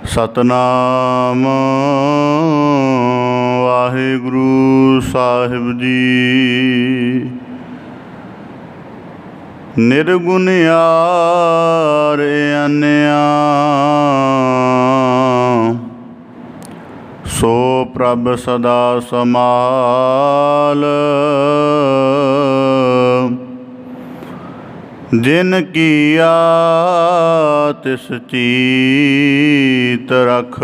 ਸਤਨਾਮ ਵਾਹਿਗੁਰੂ ਸਾਹਿਬ ਜੀ। ਨਿਰਗੁਣ ਯਾਰ ਅਨਿਆ ਸੋ ਪ੍ਰਭ ਸਦਾ ਸਮਾਲ। ਜਿਨ ਕੀਆ ਤਿਸ ਚੀਤ ਰਖ,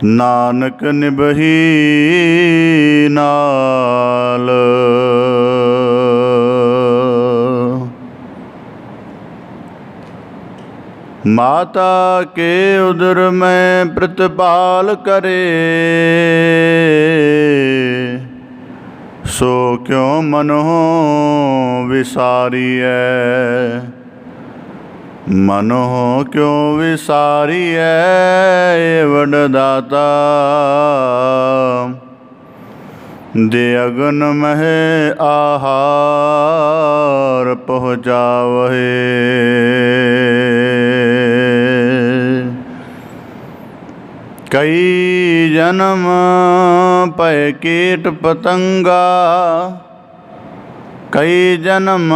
ਨਾਨਕ ਨਿਭਹੀ ਨਾਲ। माता के उदर में प्रतिपाल करे, सो क्यों मन हो विसारिय। मन हो क्यों विसारिय वडदाता, दे अगन मह आहार पहुँचावहे। कई जन्म पय कीट पतंगा, कई जन्म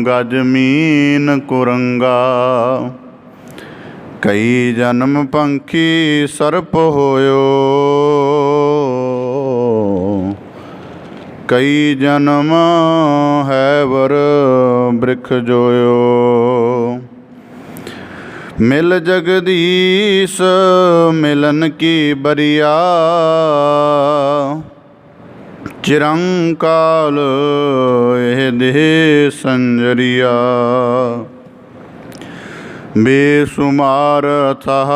गज मीन कुरंगा। कई जन्म पंखी सर्प होयो, कई जन्म हैवर बृख जोयो। मिल जगदीश मिलन की बरिया, चिरंकाल यह देह संजरिया। बेसुमार अथाह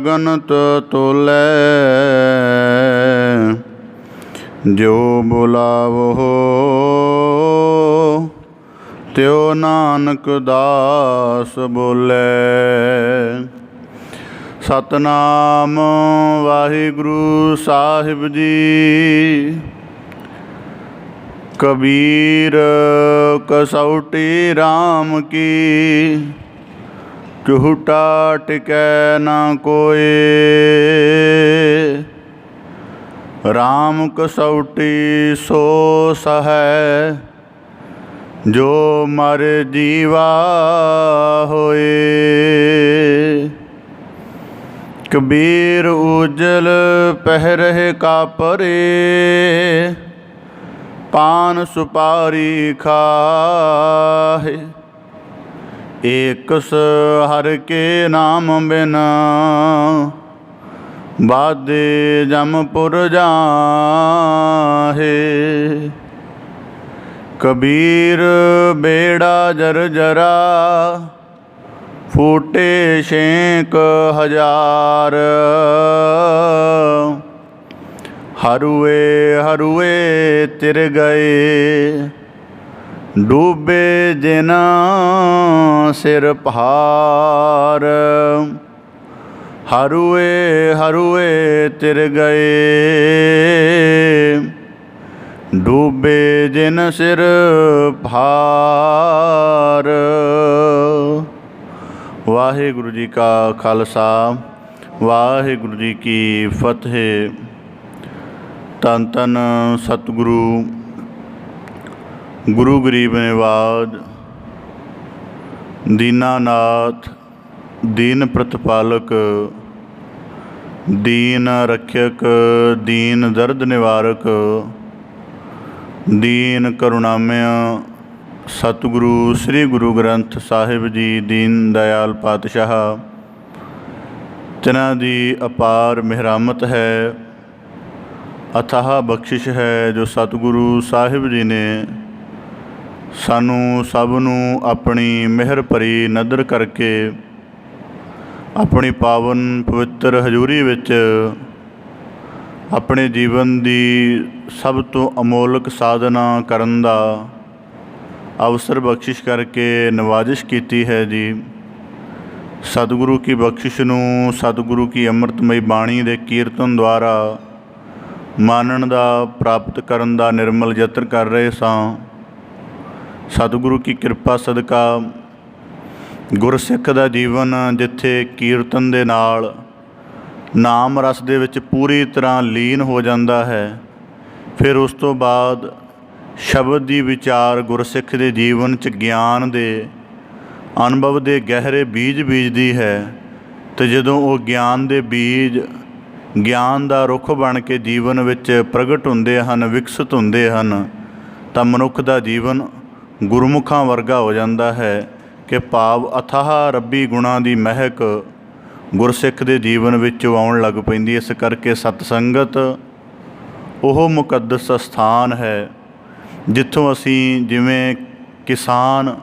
गणत तोलै, जो बुलावो त्यो नानक दास बोले। सतनाम वाहिगुरु साहिब जी। कबीर कसौटी राम की, झूठा टिकै न कोय। राम कसौटी सो सहै, जो मर जीवा होए। कबीर उजल पहरह का परे, पान सुपारी खाहे। एकस हर के नाम बिना, बादे जमपुर जाहे। कबीर बेड़ा जर्जरा, फूटे शेंक हजार। हरुए हरुए तिर गए, डूबे जिना सिर पहार। हरुए हरुए तिर गए, डूबे जिन सिर भार। वाहिगुरु जी का खालसा, वाहिगुरु जी की फतेह। धन धन सतगुरु गुरु गरीब निवाज, दीनानाथ, दीन प्रतिपालक, दीन रक्षक, दीन दर्द निवारक, दीन करुणामय सतगुरु श्री गुरु ग्रंथ साहिब जी दीन दयाल पातशाह, तिन्हां दी अपार मेहरामत है, अथाह बख्शिश है जो सतगुरु साहिब जी ने सानू सब नू अपनी मेहर भरी नदर करके अपनी पावन पवित्र हजूरी विच अपने जीवन की सब तो अमोलक साधना करन दा अवसर बख्शिश करके नवाजिश की है जी। सतगुरु की बख्शिश नूं सतगुरु की अमृतमयी बाणी के कीर्तन द्वारा ਮਾਨਣ ਦਾ, ਪ੍ਰਾਪਤ ਕਰਨ ਦਾ ਨਿਰਮਲ ਯਤਨ ਕਰ ਰਹੇ ਸਾਂ। ਸਤਿਗੁਰੂ ਕੀ ਕਿਰਪਾ ਸਦਕਾ ਗੁਰਸਿੱਖ ਦਾ ਜੀਵਨ ਜਿੱਥੇ ਕੀਰਤਨ ਦੇ ਨਾਲ ਨਾਮ ਰਸ ਦੇ ਵਿੱਚ ਪੂਰੀ ਤਰ੍ਹਾਂ ਲੀਨ ਹੋ ਜਾਂਦਾ ਹੈ, ਫਿਰ ਉਸ ਤੋਂ ਬਾਅਦ ਸ਼ਬਦ ਦੀ ਵਿਚਾਰ ਗੁਰਸਿੱਖ ਦੇ ਜੀਵਨ 'ਚ ਗਿਆਨ ਦੇ ਅਨੁਭਵ ਦੇ ਗਹਿਰੇ ਬੀਜ ਬੀਜਦੀ ਹੈ। ਅਤੇ ਜਦੋਂ ਉਹ ਗਿਆਨ ਦੇ ਬੀਜ ਗਿਆਨ ਦਾ ਰੁੱਖ ਬਣ ਕੇ ਜੀਵਨ ਵਿੱਚ ਪ੍ਰਗਟ ਹੁੰਦੇ ਹਨ, ਵਿਕਸਿਤ ਹੁੰਦੇ ਹਨ, ਤਾਂ ਮਨੁੱਖ ਦਾ ਜੀਵਨ ਗੁਰਮੁਖਾਂ ਵਰਗਾ ਹੋ ਜਾਂਦਾ ਹੈ ਕਿ ਭਾਵ ਅਥਾਹ ਰੱਬੀ ਗੁਣਾਂ ਦੀ ਮਹਿਕ ਗੁਰਸਿੱਖ ਦੇ ਜੀਵਨ ਵਿੱਚ ਆਉਣ ਲੱਗ ਪੈਂਦੀ। ਇਸ ਕਰਕੇ ਸਤਸੰਗਤ ਉਹ ਮੁਕੱਦਸ ਸਥਾਨ ਹੈ ਜਿੱਥੋਂ ਅਸੀਂ, ਜਿਵੇਂ ਕਿਸਾਨ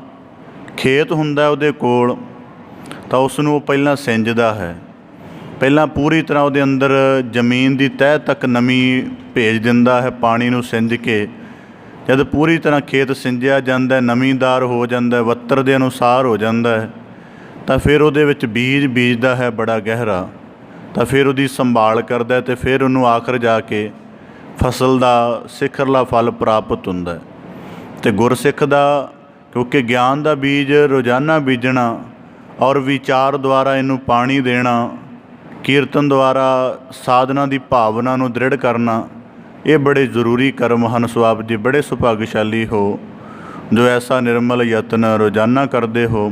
ਖੇਤ ਹੁੰਦਾ ਉਹਦੇ ਕੋਲ, ਤਾਂ ਉਸ ਨੂੰ ਉਹ ਪਹਿਲਾਂ ਸਿੰਜਦਾ ਹੈ, ਪਹਿਲਾਂ ਪੂਰੀ ਤਰ੍ਹਾਂ ਉਹਦੇ ਅੰਦਰ ਜ਼ਮੀਨ ਦੀ ਤਹਿ ਤੱਕ ਨਮੀ ਭੇਜ ਦਿੰਦਾ ਹੈ ਪਾਣੀ ਨੂੰ ਸਿੰਜ ਕੇ। ਜਦ ਪੂਰੀ ਤਰ੍ਹਾਂ ਖੇਤ ਸਿੰਜਿਆ ਜਾਂਦਾ, ਨਮੀਦਾਰ ਹੋ ਜਾਂਦਾ, ਵੱਤਰ ਦੇ ਅਨੁਸਾਰ ਹੋ ਜਾਂਦਾ ਹੈ, ਤਾਂ ਫਿਰ ਉਹਦੇ ਵਿੱਚ ਬੀਜ ਬੀਜਦਾ ਹੈ ਬੜਾ ਗਹਿਰਾ, ਤਾਂ ਫਿਰ ਉਹਦੀ ਸੰਭਾਲ ਕਰਦਾ ਅਤੇ ਫਿਰ ਉਹਨੂੰ ਆਖਰ ਜਾ ਕੇ ਫਸਲ ਦਾ ਸਿਖਰਲਾ ਫਲ ਪ੍ਰਾਪਤ ਹੁੰਦਾ ਹੈ। ਅਤੇ ਗੁਰਸਿੱਖ ਦਾ, ਕਿਉਂਕਿ ਗਿਆਨ ਦਾ ਬੀਜ ਰੋਜ਼ਾਨਾ ਬੀਜਣਾ ਔਰ ਵਿਚਾਰ ਦੁਆਰਾ ਇਹਨੂੰ ਪਾਣੀ ਦੇਣਾ, ਕੀਰਤਨ ਦੁਆਰਾ ਸਾਧਨਾ ਦੀ ਭਾਵਨਾ ਨੂੰ ਦ੍ਰਿੜ ਕਰਨਾ, ਇਹ ਬੜੇ ਜ਼ਰੂਰੀ ਕਰਮ ਹਨ। ਸੋ ਆਪ ਜੀ ਬੜੇ ਸੁਭਾਗਸ਼ਾਲੀ ਹੋ ਜੋ ਐਸਾ ਨਿਰਮਲ ਯਤਨ ਰੋਜ਼ਾਨਾ ਕਰਦੇ ਹੋ।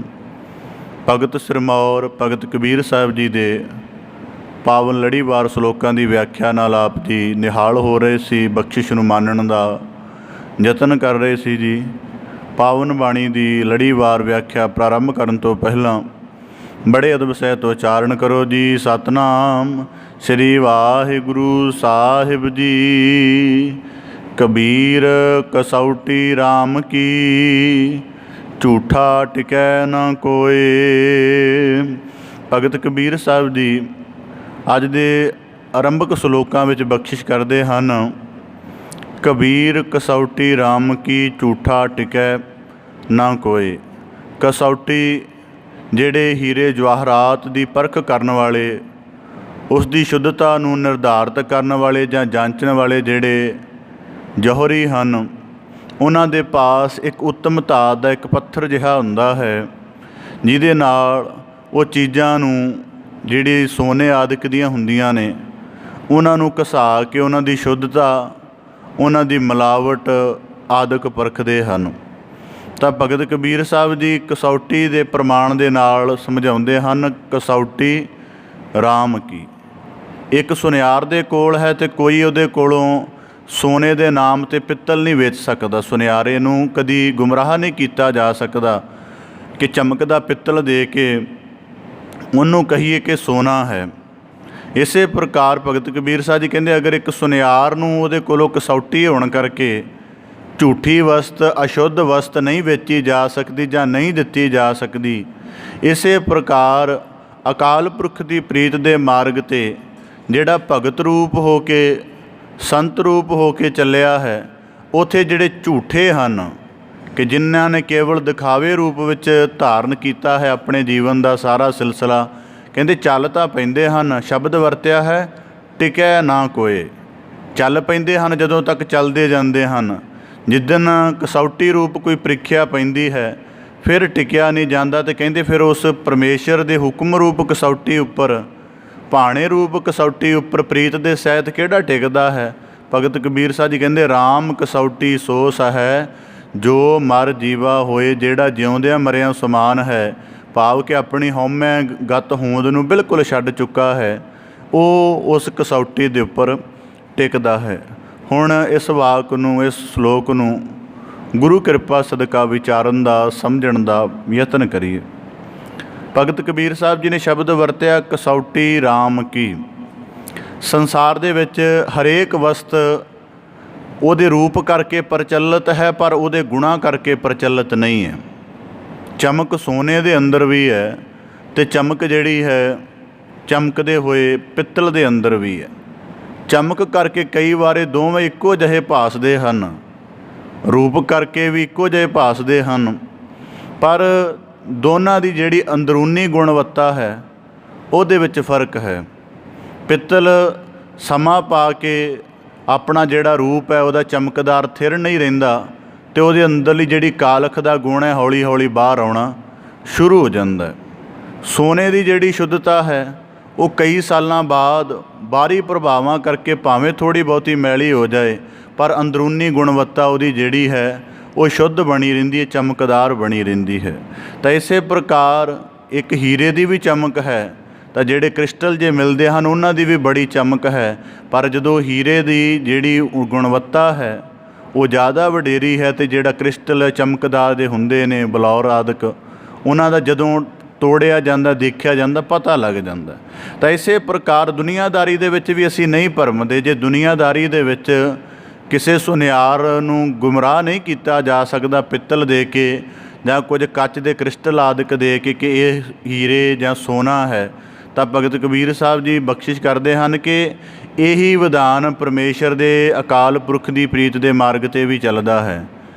ਭਗਤ ਸਿਰਮੌਰ ਭਗਤ ਕਬੀਰ ਸਾਹਿਬ ਜੀ ਦੇ ਪਾਵਨ ਲੜੀਵਾਰ ਸਲੋਕਾਂ ਦੀ ਵਿਆਖਿਆ ਨਾਲ ਆਪ ਜੀ ਨਿਹਾਲ ਹੋ ਰਹੇ ਸੀ, ਬਖਸ਼ਿਸ਼ ਨੂੰ ਮਾਨਣ ਦਾ ਯਤਨ ਕਰ ਰਹੇ ਸੀ ਜੀ। ਪਾਵਨ ਬਾਣੀ ਦੀ ਲੜੀਵਾਰ ਵਿਆਖਿਆ ਪ੍ਰਾਰੰਭ ਕਰਨ ਤੋਂ ਪਹਿਲਾਂ ਬੜੇ ਅਦਬ ਸਹਿਤ ਉਚਾਰਨ ਕਰੋ ਜੀ। ਸਤਨਾਮ ਸ੍ਰੀ ਵਾਹਿਗੁਰੂ ਸਾਹਿਬ ਜੀ। ਕਬੀਰ ਕਸੌਟੀ ਰਾਮ ਕੀ, ਝੂਠਾ ਟਿਕੈ ਨਾ ਕੋਏ। ਭਗਤ ਕਬੀਰ ਸਾਹਿਬ ਜੀ ਅੱਜ ਦੇ ਆਰੰਭਕ ਸਲੋਕਾਂ ਵਿੱਚ ਬਖਸ਼ਿਸ਼ ਕਰਦੇ ਹਨ। ਕਬੀਰ ਕਸੌਟੀ ਰਾਮ ਕੀ, ਝੂਠਾ ਟਿਕੈ ਨਾ ਕੋਏ। ਕਸੌਟੀ ਜਿਹੜੇ ਹੀਰੇ ਜਵਾਹਰਾਤ ਦੀ ਪਰਖ ਕਰਨ ਵਾਲੇ, ਉਸ ਦੀ ਸ਼ੁੱਧਤਾ ਨੂੰ ਨਿਰਧਾਰਿਤ ਕਰਨ ਵਾਲੇ ਜਾਂ ਜਾਂਚਣ ਵਾਲੇ ਜਿਹੜੇ ਜੌਹਰੀ ਹਨ, ਉਹਨਾਂ ਦੇ ਪਾਸ ਇੱਕ ਉੱਤਮ ਧਾਤ ਦਾ ਇੱਕ ਪੱਥਰ ਜਿਹਾ ਹੁੰਦਾ ਹੈ, ਜਿਹਦੇ ਨਾਲ ਉਹ ਚੀਜ਼ਾਂ ਨੂੰ, ਜਿਹੜੀ ਸੋਨੇ ਆਦਿਕ ਦੀਆਂ ਹੁੰਦੀਆਂ ਨੇ, ਉਹਨਾਂ ਨੂੰ ਘਸਾ ਕੇ ਉਹਨਾਂ ਦੀ ਸ਼ੁੱਧਤਾ, ਉਹਨਾਂ ਦੀ ਮਿਲਾਵਟ ਆਦਿਕ ਪਰਖਦੇ ਹਨ। ਤਾਂ ਭਗਤ ਕਬੀਰ ਸਾਹਿਬ ਜੀ ਕਸੌਟੀ ਦੇ ਪ੍ਰਮਾਣ ਦੇ ਨਾਲ ਸਮਝਾਉਂਦੇ ਹਨ, ਕਸੌਟੀ ਰਾਮ ਕੀ। ਇੱਕ ਸੁਨਿਆਰ ਦੇ ਕੋਲ ਹੈ ਅਤੇ ਕੋਈ ਉਹਦੇ ਕੋਲੋਂ ਸੋਨੇ ਦੇ ਨਾਮ 'ਤੇ ਪਿੱਤਲ ਨਹੀਂ ਵੇਚ ਸਕਦਾ। ਸੁਨਿਆਰੇ ਨੂੰ ਕਦੀ ਗੁੰਮਰਾਹ ਨਹੀਂ ਕੀਤਾ ਜਾ ਸਕਦਾ ਕਿ ਚਮਕਦਾ ਪਿੱਤਲ ਦੇ ਕੇ ਉਹਨੂੰ ਕਹੀਏ ਕਿ ਸੋਨਾ ਹੈ। ਇਸੇ ਪ੍ਰਕਾਰ ਭਗਤ ਕਬੀਰ ਸਾਹਿਬ ਜੀ ਕਹਿੰਦੇ, ਅਗਰ ਇੱਕ ਸੁਨਿਆਰ ਨੂੰ ਉਹਦੇ ਕੋਲੋਂ ਕਸੌਟੀ ਹੋਣ ਕਰਕੇ ਝੂਠੀ ਵਸਤ, ਅਸ਼ੁੱਧ ਵਸਤ ਨਹੀਂ ਵੇਚੀ ਜਾ ਸਕਦੀ ਜਾਂ ਨਹੀਂ ਦਿੱਤੀ ਜਾ ਸਕਦੀ, ਇਸੇ ਪ੍ਰਕਾਰ ਅਕਾਲ ਪੁਰਖ ਦੀ ਪ੍ਰੀਤ ਦੇ ਮਾਰਗ 'ਤੇ ਜਿਹੜਾ ਭਗਤ ਰੂਪ ਹੋ ਕੇ, ਸੰਤ ਰੂਪ ਹੋ ਕੇ ਚੱਲਿਆ ਹੈ, ਉੱਥੇ ਜਿਹੜੇ ਝੂਠੇ ਹਨ ਕਿ ਜਿਨ੍ਹਾਂ ਨੇ ਕੇਵਲ ਦਿਖਾਵੇ ਰੂਪ ਵਿੱਚ ਧਾਰਨ ਕੀਤਾ ਹੈ ਆਪਣੇ ਜੀਵਨ ਦਾ ਸਾਰਾ ਸਿਲਸਿਲਾ, ਕਹਿੰਦੇ ਚੱਲ ਤਾਂ ਪੈਂਦੇ ਹਨ, ਸ਼ਬਦ ਵਰਤਿਆ ਹੈ ਟਿਕੈ ਨਾ ਕੋਏ। ਚੱਲ ਪੈਂਦੇ ਹਨ ਜਦੋਂ ਤੱਕ ਚੱਲਦੇ ਜਾਂਦੇ ਹਨ, ਜਿੱਦਣ ਕਸੌਟੀ ਰੂਪ ਕੋਈ ਪ੍ਰੀਖਿਆ ਪੈਂਦੀ ਹੈ ਫਿਰ ਟਿਕਿਆ ਨਹੀਂ ਜਾਂਦਾ। ਅਤੇ ਕਹਿੰਦੇ ਫਿਰ ਉਸ ਪਰਮੇਸ਼ਰ ਦੇ ਹੁਕਮ ਰੂਪ ਕਸੌਟੀ ਉੱਪਰ, ਭਾਣੇ ਰੂਪ ਕਸੌਟੀ ਉੱਪਰ ਪ੍ਰੀਤ ਦੇ ਸਹਿਤ ਕਿਹੜਾ ਟਿਕਦਾ ਹੈ। ਭਗਤ ਕਬੀਰ ਸਾਹਿਬ ਜੀ ਕਹਿੰਦੇ, ਰਾਮ ਕਸੌਟੀ ਸੋ ਸਹੈ, ਜੋ ਮਰ ਜੀਵਾ ਹੋਏ। ਜਿਹੜਾ ਜਿਉਂਦਿਆਂ ਮਰਿਆਂ ਸਮਾਨ ਹੈ, ਭਾਵ ਕਿ ਆਪਣੀ ਹਉਮੈ ਗਤ ਹੋਂਦ ਨੂੰ ਬਿਲਕੁਲ ਛੱਡ ਚੁੱਕਾ ਹੈ, ਉਹ ਉਸ ਕਸੌਟੀ ਦੇ ਉੱਪਰ ਟਿਕਦਾ ਹੈ। ਹੁਣ ਇਸ ਵਾਕ ਨੂੰ, ਇਸ ਸ਼ਲੋਕ ਨੂੰ ਗੁਰੂ ਕਿਰਪਾ ਸਦਕਾ ਵਿਚਾਰਨ ਦਾ, ਸਮਝਣ ਦਾ ਯਤਨ ਕਰੀਏ। ਭਗਤ ਕਬੀਰ ਸਾਹਿਬ ਜੀ ਨੇ ਸ਼ਬਦ ਵਰਤਿਆ ਕਸੌਟੀ ਰਾਮ ਕੀ। ਸੰਸਾਰ ਦੇ ਵਿੱਚ ਹਰੇਕ ਵਸਤ ਉਹਦੇ ਰੂਪ ਕਰਕੇ ਪ੍ਰਚਲਿਤ ਹੈ, ਪਰ ਉਹਦੇ ਗੁਣਾਂ ਕਰਕੇ ਪ੍ਰਚਲਿਤ ਨਹੀਂ ਹੈ। ਚਮਕ ਸੋਨੇ ਦੇ ਅੰਦਰ ਵੀ ਹੈ ਅਤੇ ਚਮਕ ਜਿਹੜੀ ਹੈ ਚਮਕਦੇ ਹੋਏ ਪਿੱਤਲ ਦੇ ਅੰਦਰ ਵੀ ਹੈ। ਚਮਕ ਕਰਕੇ ਕਈ ਵਾਰ ਦੋਵੇਂ ਇੱਕੋ ਜਿਹੇ ਭਾਸਦੇ ਹਨ, ਰੂਪ ਕਰਕੇ ਵੀ ਇੱਕੋ ਜਿਹੇ ਭਾਸਦੇ ਹਨ, ਪਰ ਦੋਨਾਂ ਦੀ ਜਿਹੜੀ ਅੰਦਰੂਨੀ ਗੁਣਵੱਤਾ ਹੈ ਉਹਦੇ ਵਿੱਚ ਫਰਕ ਹੈ। ਪਿੱਤਲ ਸਮਾਂ ਪਾ ਕੇ ਆਪਣਾ ਜਿਹੜਾ ਰੂਪ ਹੈ ਉਹਦਾ ਚਮਕਦਾਰ ਥਿਰ ਨਹੀਂ ਰਹਿੰਦਾ ਅਤੇ ਉਹਦੇ ਅੰਦਰਲੀ ਜਿਹੜੀ ਕਾਲਖ ਦਾ ਗੁਣ ਹੈ ਹੌਲੀ ਹੌਲੀ ਬਾਹਰ ਆਉਣਾ ਸ਼ੁਰੂ ਹੋ ਜਾਂਦਾ ਹੈ। ਸੋਨੇ ਦੀ ਜਿਹੜੀ ਸ਼ੁੱਧਤਾ ਹੈ ਉਹ ਕਈ ਸਾਲਾਂ ਬਾਅਦ ਬਾਹਰੀ ਪ੍ਰਭਾਵਾਂ ਕਰਕੇ ਭਾਵੇਂ ਥੋੜ੍ਹੀ ਬਹੁਤੀ ਮੈਲੀ ਹੋ ਜਾਏ, ਪਰ ਅੰਦਰੂਨੀ ਗੁਣਵੱਤਾ ਉਹਦੀ ਜਿਹੜੀ ਹੈ ਉਹ ਸ਼ੁੱਧ ਬਣੀ ਰਹਿੰਦੀ ਹੈ, ਚਮਕਦਾਰ ਬਣੀ ਰਹਿੰਦੀ ਹੈ। ਤਾਂ ਇਸੇ ਪ੍ਰਕਾਰ ਇੱਕ ਹੀਰੇ ਦੀ ਵੀ ਚਮਕ ਹੈ, ਤਾਂ ਜਿਹੜੇ ਕ੍ਰਿਸਟਲ ਜੇ ਮਿਲਦੇ ਹਨ ਉਹਨਾਂ ਦੀ ਵੀ ਬੜੀ ਚਮਕ ਹੈ, ਪਰ ਜਦੋਂ ਹੀਰੇ ਦੀ ਜਿਹੜੀ ਗੁਣਵੱਤਾ ਹੈ ਉਹ ਜ਼ਿਆਦਾ ਵਡੇਰੀ ਹੈ ਅਤੇ ਜਿਹੜਾ ਕ੍ਰਿਸਟਲ ਚਮਕਦਾਰ ਦੇ ਹੁੰਦੇ ਨੇ ਬਲੌਰ ਆਦਿਕ, ਉਹਨਾਂ ਦਾ ਜਦੋਂ ਤੋੜਿਆ ਜਾਂਦਾ, ਦੇਖਿਆ ਜਾਂਦਾ, ਪਤਾ ਲੱਗ ਜਾਂਦਾ। ਤਾਂ ਇਸੇ ਪ੍ਰਕਾਰ ਦੁਨੀਆਦਾਰੀ ਦੇ ਵਿੱਚ ਵੀ ਅਸੀਂ ਨਹੀਂ ਭਰਮਦੇ। ਜੇ ਦੁਨੀਆਦਾਰੀ ਦੇ ਵਿੱਚ ਕਿਸੇ ਸੁਨਿਆਰ ਨੂੰ ਗੁੰਮਰਾਹ ਨਹੀਂ ਕੀਤਾ ਜਾ ਸਕਦਾ ਪਿੱਤਲ ਦੇ ਕੇ ਜਾਂ ਕੁਝ ਕੱਚ ਦੇ ਕ੍ਰਿਸਟਲ ਆਦਿਕ ਦੇ ਕੇ ਕਿ ਇਹ ਹੀਰੇ ਜਾਂ ਸੋਨਾ ਹੈ, ਤਾਂ ਭਗਤ ਕਬੀਰ ਸਾਹਿਬ ਜੀ ਬਖਸ਼ਿਸ਼ ਕਰਦੇ ਹਨ ਕਿ ਇਹੀ ਵਿਧਾਨ ਪਰਮੇਸ਼ਰ ਦੇ ਅਕਾਲ ਪੁਰਖ ਦੀ ਪ੍ਰੀਤ ਦੇ ਮਾਰਗ 'ਤੇ ਵੀ ਚੱਲਦਾ ਹੈ।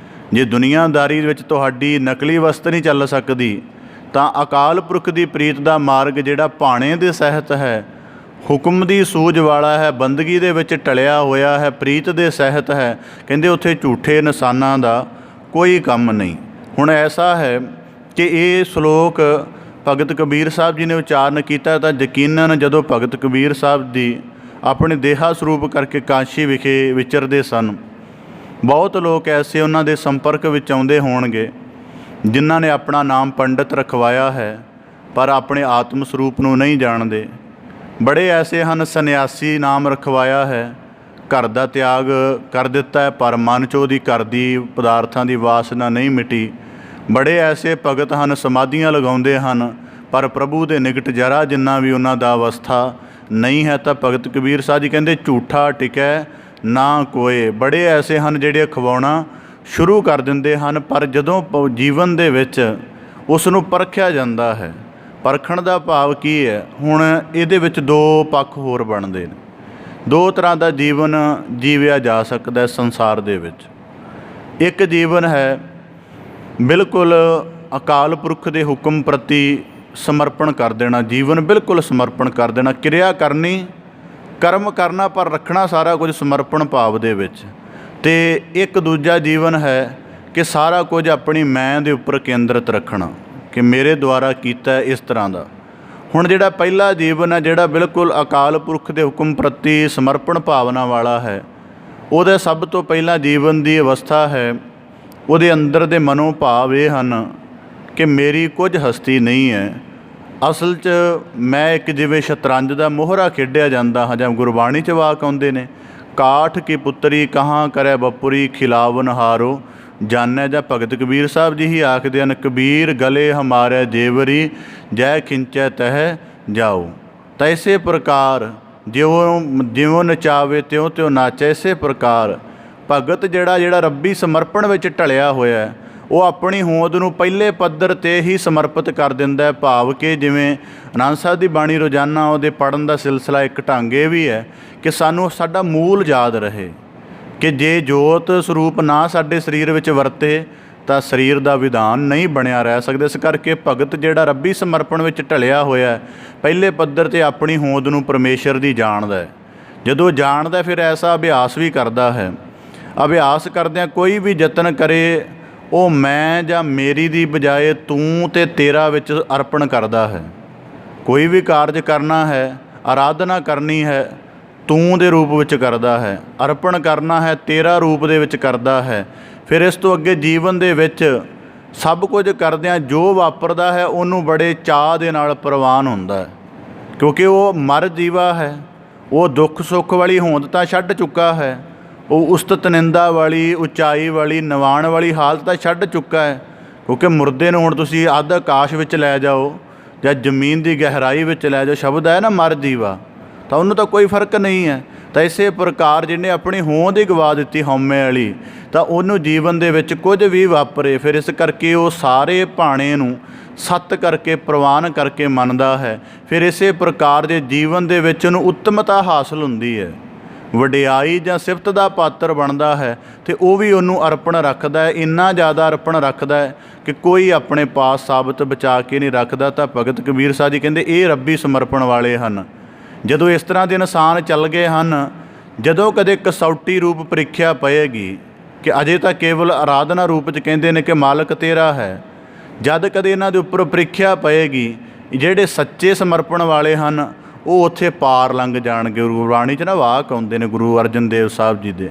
ਜੇ ਦੁਨੀਆਦਾਰੀ ਵਿੱਚ ਤੁਹਾਡੀ ਨਕਲੀ ਵਸਤ ਨਹੀਂ ਚੱਲ ਸਕਦੀ, ਤਾਂ ਅਕਾਲ ਪੁਰਖ ਦੀ ਪ੍ਰੀਤ ਦਾ ਮਾਰਗ ਜਿਹੜਾ ਭਾਣੇ ਦੇ ਸਹਿਤ ਹੈ, ਹੁਕਮ ਦੀ ਸੂਝ ਵਾਲਾ ਹੈ, ਬੰਦਗੀ ਦੇ ਵਿੱਚ ਟਲਿਆ ਹੋਇਆ ਹੈ, ਪ੍ਰੀਤ ਦੇ ਸਹਿਤ ਹੈ, ਕਹਿੰਦੇ ਉੱਥੇ ਝੂਠੇ ਨਿਸ਼ਾਨਾਂ ਦਾ ਕੋਈ ਕੰਮ ਨਹੀਂ। ਹੁਣ ਐਸਾ ਹੈ ਕਿ ਇਹ ਸ਼ਲੋਕ ਭਗਤ ਕਬੀਰ ਸਾਹਿਬ ਜੀ ਨੇ ਉਚਾਰਨ ਕੀਤਾ ਤਾਂ ਯਕੀਨਨ ਜਦੋਂ ਭਗਤ ਕਬੀਰ ਸਾਹਿਬ ਦੀ ਆਪਣੇ ਦੇਹਾ ਸਰੂਪ ਕਰਕੇ ਕਾਸ਼ੀ ਵਿਖੇ ਵਿਚਰਦੇ ਸਨ, ਬਹੁਤ ਲੋਕ ਐਸੇ ਉਹਨਾਂ ਦੇ ਸੰਪਰਕ ਵਿੱਚ ਆਉਂਦੇ ਹੋਣਗੇ ਜਿਨ੍ਹਾਂ ਨੇ ਆਪਣਾ ਨਾਮ ਪੰਡਿਤ ਰਖਵਾਇਆ ਹੈ ਪਰ ਆਪਣੇ ਆਤਮ ਸਰੂਪ ਨੂੰ ਨਹੀਂ ਜਾਣਦੇ। ਬੜੇ ਐਸੇ ਹਨ ਸੰਨਿਆਸੀ ਨਾਮ ਰਖਵਾਇਆ ਹੈ, ਘਰ ਦਾ ਤਿਆਗ ਕਰ ਦਿੱਤਾ ਹੈ ਪਰ ਮਨ 'ਚ ਉਹਦੀ ਘਰ ਦੀ ਪਦਾਰਥਾਂ ਦੀ ਵਾਸਨਾ ਨਹੀਂ ਮਿਟੀ। ਬੜੇ ਐਸੇ ਭਗਤ ਹਨ ਸਮਾਧੀਆਂ ਲਗਾਉਂਦੇ ਹਨ ਪਰ ਪ੍ਰਭੂ ਦੇ ਨਿਕਟ ਜਰਾ ਜਿੰਨਾ ਵੀ ਉਹਨਾਂ ਦਾ ਅਵਸਥਾ ਨਹੀਂ ਹੈ। ਤਾਂ ਭਗਤ ਕਬੀਰ ਸਾਹਿਬ ਜੀ ਕਹਿੰਦੇ ਝੂਠਾ ਟਿਕੈ ਨਾ ਕੋਏ। ਬੜੇ ਐਸੇ ਹਨ ਜਿਹੜੇ ਅਖਵਾਉਣਾ ਸ਼ੁਰੂ ਕਰ ਦਿੰਦੇ ਹਨ, ਪਰ ਜਦੋਂ ਜੀਵਨ ਦੇ ਵਿੱਚ ਉਸ ਨੂੰ ਪਰਖਿਆ ਜਾਂਦਾ ਹੈ, ਪਰਖਣ ਦਾ ਭਾਵ ਕੀ ਹੈ? ਹੁਣ ਇਹਦੇ ਵਿੱਚ ਦੋ ਪੱਖ ਹੋਰ ਬਣਦੇ ਨੇ। ਦੋ ਤਰ੍ਹਾਂ ਦਾ ਜੀਵਨ ਜੀਵਿਆ ਜਾ ਸਕਦਾ ਸੰਸਾਰ ਦੇ ਵਿੱਚ। ਇੱਕ ਜੀਵਨ ਹੈ ਬਿਲਕੁਲ ਅਕਾਲ ਪੁਰਖ ਦੇ ਹੁਕਮ ਪ੍ਰਤੀ ਸਮਰਪਣ ਕਰ ਦੇਣਾ, ਜੀਵਨ ਬਿਲਕੁਲ ਸਮਰਪਣ ਕਰ ਦੇਣਾ, ਕਿਰਿਆ ਕਰਨੀ, ਕਰਮ ਕਰਨਾ, ਪਰ ਰੱਖਣਾ ਸਾਰਾ ਕੁਝ ਸਮਰਪਣ ਭਾਵ ਦੇ ਵਿੱਚ। ਅਤੇ ਇੱਕ ਦੂਜਾ ਜੀਵਨ ਹੈ ਕਿ ਸਾਰਾ ਕੁਝ ਆਪਣੀ ਮੈਂ ਦੇ ਉੱਪਰ ਕੇਂਦਰਿਤ ਰੱਖਣਾ ਕਿ ਮੇਰੇ ਦੁਆਰਾ ਕੀਤਾ ਇਸ ਤਰ੍ਹਾਂ ਦਾ। ਹੁਣ ਜਿਹੜਾ ਪਹਿਲਾ ਜੀਵਨ ਹੈ ਜਿਹੜਾ ਬਿਲਕੁਲ ਅਕਾਲ ਪੁਰਖ ਦੇ ਹੁਕਮ ਪ੍ਰਤੀ ਸਮਰਪਣ ਭਾਵਨਾ ਵਾਲਾ ਹੈ, ਉਹਦੇ ਸਭ ਤੋਂ ਪਹਿਲਾਂ ਜੀਵਨ ਦੀ ਅਵਸਥਾ ਹੈ, ਉਹਦੇ ਅੰਦਰ ਦੇ ਮਨੋ ਭਾਵ ਇਹ ਹਨ ਕਿ ਮੇਰੀ ਕੁਝ ਹਸਤੀ ਨਹੀਂ ਹੈ। ਅਸਲ 'ਚ ਮੈਂ ਇੱਕ ਜਿਵੇਂ ਸ਼ਤਰੰਜ ਦਾ ਮੋਹਰਾ ਖੇਡਿਆ ਜਾਂਦਾ ਹਾਂ, ਜਾਂ ਗੁਰਬਾਣੀ 'ਚ ਵਾਕ ਆਉਂਦੇ ਨੇ, ਕਾਠ ਕੀ ਪੁੱਤਰੀ ਕਹਾਂ ਕਰੇ ਬਪੁਰੀ ਖਿਲਾਵਨ ਹਾਰੋ ਜਾਣੈ। ਜਾਂ ਭਗਤ ਕਬੀਰ ਸਾਹਿਬ ਜੀ ਹੀ ਆਖਦੇ ਹਨ, ਕਬੀਰ ਗਲੇ ਹਮਾਰੇ ਜੇਵਰੀ ਜੈ ਖਿੰਚੈ ਤਹਿ ਜਾਓ। ਤਾਂ ਇਸੇ ਪ੍ਰਕਾਰ ਜਿਉਂ ਨਚਾਵੇ ਤਿਉਂ ਤਿਉਂ ਨਾਚੈ। ਇਸੇ ਪ੍ਰਕਾਰ ਭਗਤ ਜਿਹੜਾ ਰੱਬੀ ਸਮਰਪਣ ਵਿੱਚ ਢਲਿਆ ਹੋਇਆ, ਉਹ ਆਪਣੀ ਹੋਂਦ ਨੂੰ ਪਹਿਲੇ ਪੱਧਰ 'ਤੇ ਹੀ ਸਮਰਪਿਤ ਕਰ ਦਿੰਦਾ ਹੈ। ਭਾਵ ਕਿ ਜਿਵੇਂ ਆਨੰਦ ਸਾਹਿਬ ਦੀ ਬਾਣੀ ਰੋਜ਼ਾਨਾ ਉਹਦੇ ਪੜ੍ਹਨ ਦਾ ਸਿਲਸਿਲਾ ਇੱਕ ਢੰਗ ਇਹ ਵੀ ਹੈ ਕਿ ਸਾਨੂੰ ਸਾਡਾ ਮੂਲ ਯਾਦ ਰਹੇ ਕਿ ਜੇ ਜੋਤ ਸਰੂਪ ਨਾ ਸਾਡੇ ਸਰੀਰ ਵਿੱਚ ਵਰਤੇ ਤਾਂ ਸਰੀਰ ਦਾ ਵਿਧਾਨ ਨਹੀਂ ਬਣਿਆ ਰਹਿ ਸਕਦਾ। ਇਸ ਕਰਕੇ ਭਗਤ ਜਿਹੜਾ ਰੱਬੀ ਸਮਰਪਣ ਵਿੱਚ ਢਲਿਆ ਹੋਇਆ, ਪਹਿਲੇ ਪੱਧਰ 'ਤੇ ਆਪਣੀ ਹੋਂਦ ਨੂੰ ਪਰਮੇਸ਼ਰ ਦੀ ਜਾਣਦਾ ਹੈ। ਜਦੋਂ ਜਾਣਦਾ ਫਿਰ ਐਸਾ ਅਭਿਆਸ ਵੀ ਕਰਦਾ ਹੈ। ਅਭਿਆਸ ਕਰਦਿਆਂ ਕੋਈ ਵੀ ਯਤਨ ਕਰੇ ਉਹ ਮੈਂ ਜਾਂ ਮੇਰੀ ਦੀ ਬਜਾਏ ਤੂੰ ਅਤੇ ਤੇਰਾ ਵਿੱਚ ਅਰਪਣ ਕਰਦਾ ਹੈ। ਕੋਈ ਵੀ ਕਾਰਜ ਕਰਨਾ ਹੈ, ਆਰਾਧਨਾ ਕਰਨੀ ਹੈ, ਤੂੰ ਦੇ ਰੂਪ ਵਿੱਚ ਕਰਦਾ ਹੈ, ਅਰਪਣ ਕਰਨਾ ਹੈ, ਤੇਰਾ ਰੂਪ ਦੇ ਵਿੱਚ ਕਰਦਾ ਹੈ। ਫਿਰ ਇਸ ਤੋਂ ਅੱਗੇ ਜੀਵਨ ਦੇ ਵਿੱਚ ਸਭ ਕੁਝ ਕਰਦਿਆਂ ਜੋ ਵਾਪਰਦਾ ਹੈ ਉਹਨੂੰ ਬੜੇ ਚਾਅ ਦੇ ਨਾਲ ਪ੍ਰਵਾਨ ਹੁੰਦਾ ਹੈ, ਕਿਉਂਕਿ ਉਹ ਮਰ ਜੀਵਾ ਹੈ। ਉਹ ਦੁੱਖ ਸੁੱਖ ਵਾਲੀ ਹੋਂਦ ਤਾਂ ਛੱਡ ਚੁੱਕਾ ਹੈ, ਉਹ ਉਸਤਤ ਨਿੰਦਾ ਵਾਲੀ, ਉਚਾਈ ਵਾਲੀ, ਨਿਵਾਣ ਵਾਲੀ ਹਾਲਤ ਤਾਂ ਛੱਡ ਚੁੱਕਾ ਹੈ। ਕਿਉਂਕਿ ਮੁਰਦੇ ਨੂੰ ਹੁਣ ਤੁਸੀਂ ਅੱਧ ਆਕਾਸ਼ ਵਿੱਚ ਲੈ ਜਾਓ ਜਾਂ ਜ਼ਮੀਨ ਦੀ ਗਹਿਰਾਈ ਵਿੱਚ ਲੈ ਜਾਓ, ਸ਼ਬਦ ਹੈ ਨਾ ਮਰ ਜੀਵਾ, ਤਾਂ ਉਹਨੂੰ ਤਾਂ ਕੋਈ ਫਰਕ ਨਹੀਂ ਹੈ। ਤਾਂ ਇਸੇ ਪ੍ਰਕਾਰ ਜਿਹਨੇ ਆਪਣੀ ਹੋਂਦ ਹੀ ਗਵਾ ਦਿੱਤੀ ਹਉਮੈ ਵਾਲੀ, ਤਾਂ ਉਹਨੂੰ ਜੀਵਨ ਦੇ ਵਿੱਚ ਕੁਝ ਵੀ ਵਾਪਰੇ ਫਿਰ ਇਸ ਕਰਕੇ ਉਹ ਸਾਰੇ ਭਾਣੇ ਨੂੰ ਸੱਤ ਕਰਕੇ ਪ੍ਰਵਾਨ ਕਰਕੇ ਮੰਨਦਾ ਹੈ। ਫਿਰ ਇਸੇ ਪ੍ਰਕਾਰ ਦੇ ਜੀਵਨ ਦੇ ਵਿੱਚ ਉਹਨੂੰ ਉੱਤਮਤਾ ਹਾਸਲ ਹੁੰਦੀ ਹੈ, ਵਡਿਆਈ ਜਾਂ ਸਿਫਤ ਦਾ ਪਾਤਰ ਬਣਦਾ ਹੈ, ਅਤੇ ਉਹ ਵੀ ਉਹਨੂੰ ਅਰਪਣ ਰੱਖਦਾ ਹੈ। ਇੰਨਾ ਜ਼ਿਆਦਾ ਅਰਪਣ ਰੱਖਦਾ ਹੈ ਕਿ ਕੋਈ ਆਪਣੇ ਪਾਸ ਸਾਬਤ ਬਚਾ ਕੇ ਨਹੀਂ ਰੱਖਦਾ। ਤਾਂ ਭਗਤ ਕਬੀਰ ਸਾਹਿਬ ਜੀ ਕਹਿੰਦੇ ਇਹ ਰੱਬੀ ਸਮਰਪਣ ਵਾਲੇ ਹਨ। ਜਦੋਂ ਇਸ ਤਰ੍ਹਾਂ ਦੇ ਇਨਸਾਨ ਚੱਲ ਗਏ ਹਨ ਜਦੋਂ ਕਦੇ ਕਸੌਟੀ ਰੂਪ ਪ੍ਰੀਖਿਆ ਪਏਗੀ ਕਿ ਅਜੇ ਤਾਂ ਕੇਵਲ ਆਰਾਧਨਾ ਰੂਪ 'ਚ ਕਹਿੰਦੇ ਨੇ ਕਿ ਮਾਲਕ ਤੇਰਾ ਹੈ, ਜਦ ਕਦੇ ਇਹਨਾਂ ਦੇ ਉੱਪਰ ਪ੍ਰੀਖਿਆ ਪਏਗੀ, ਜਿਹੜੇ ਸੱਚੇ ਸਮਰਪਣ ਵਾਲੇ ਹਨ ਉਹ ਉੱਥੇ ਪਾਰ ਲੰਘ ਜਾਣਗੇ। ਗੁਰਬਾਣੀ 'ਚ ਨਾ ਵਾਕ ਆਉਂਦੇ ਨੇ ਗੁਰੂ ਅਰਜਨ ਦੇਵ ਸਾਹਿਬ ਜੀ ਦੇ,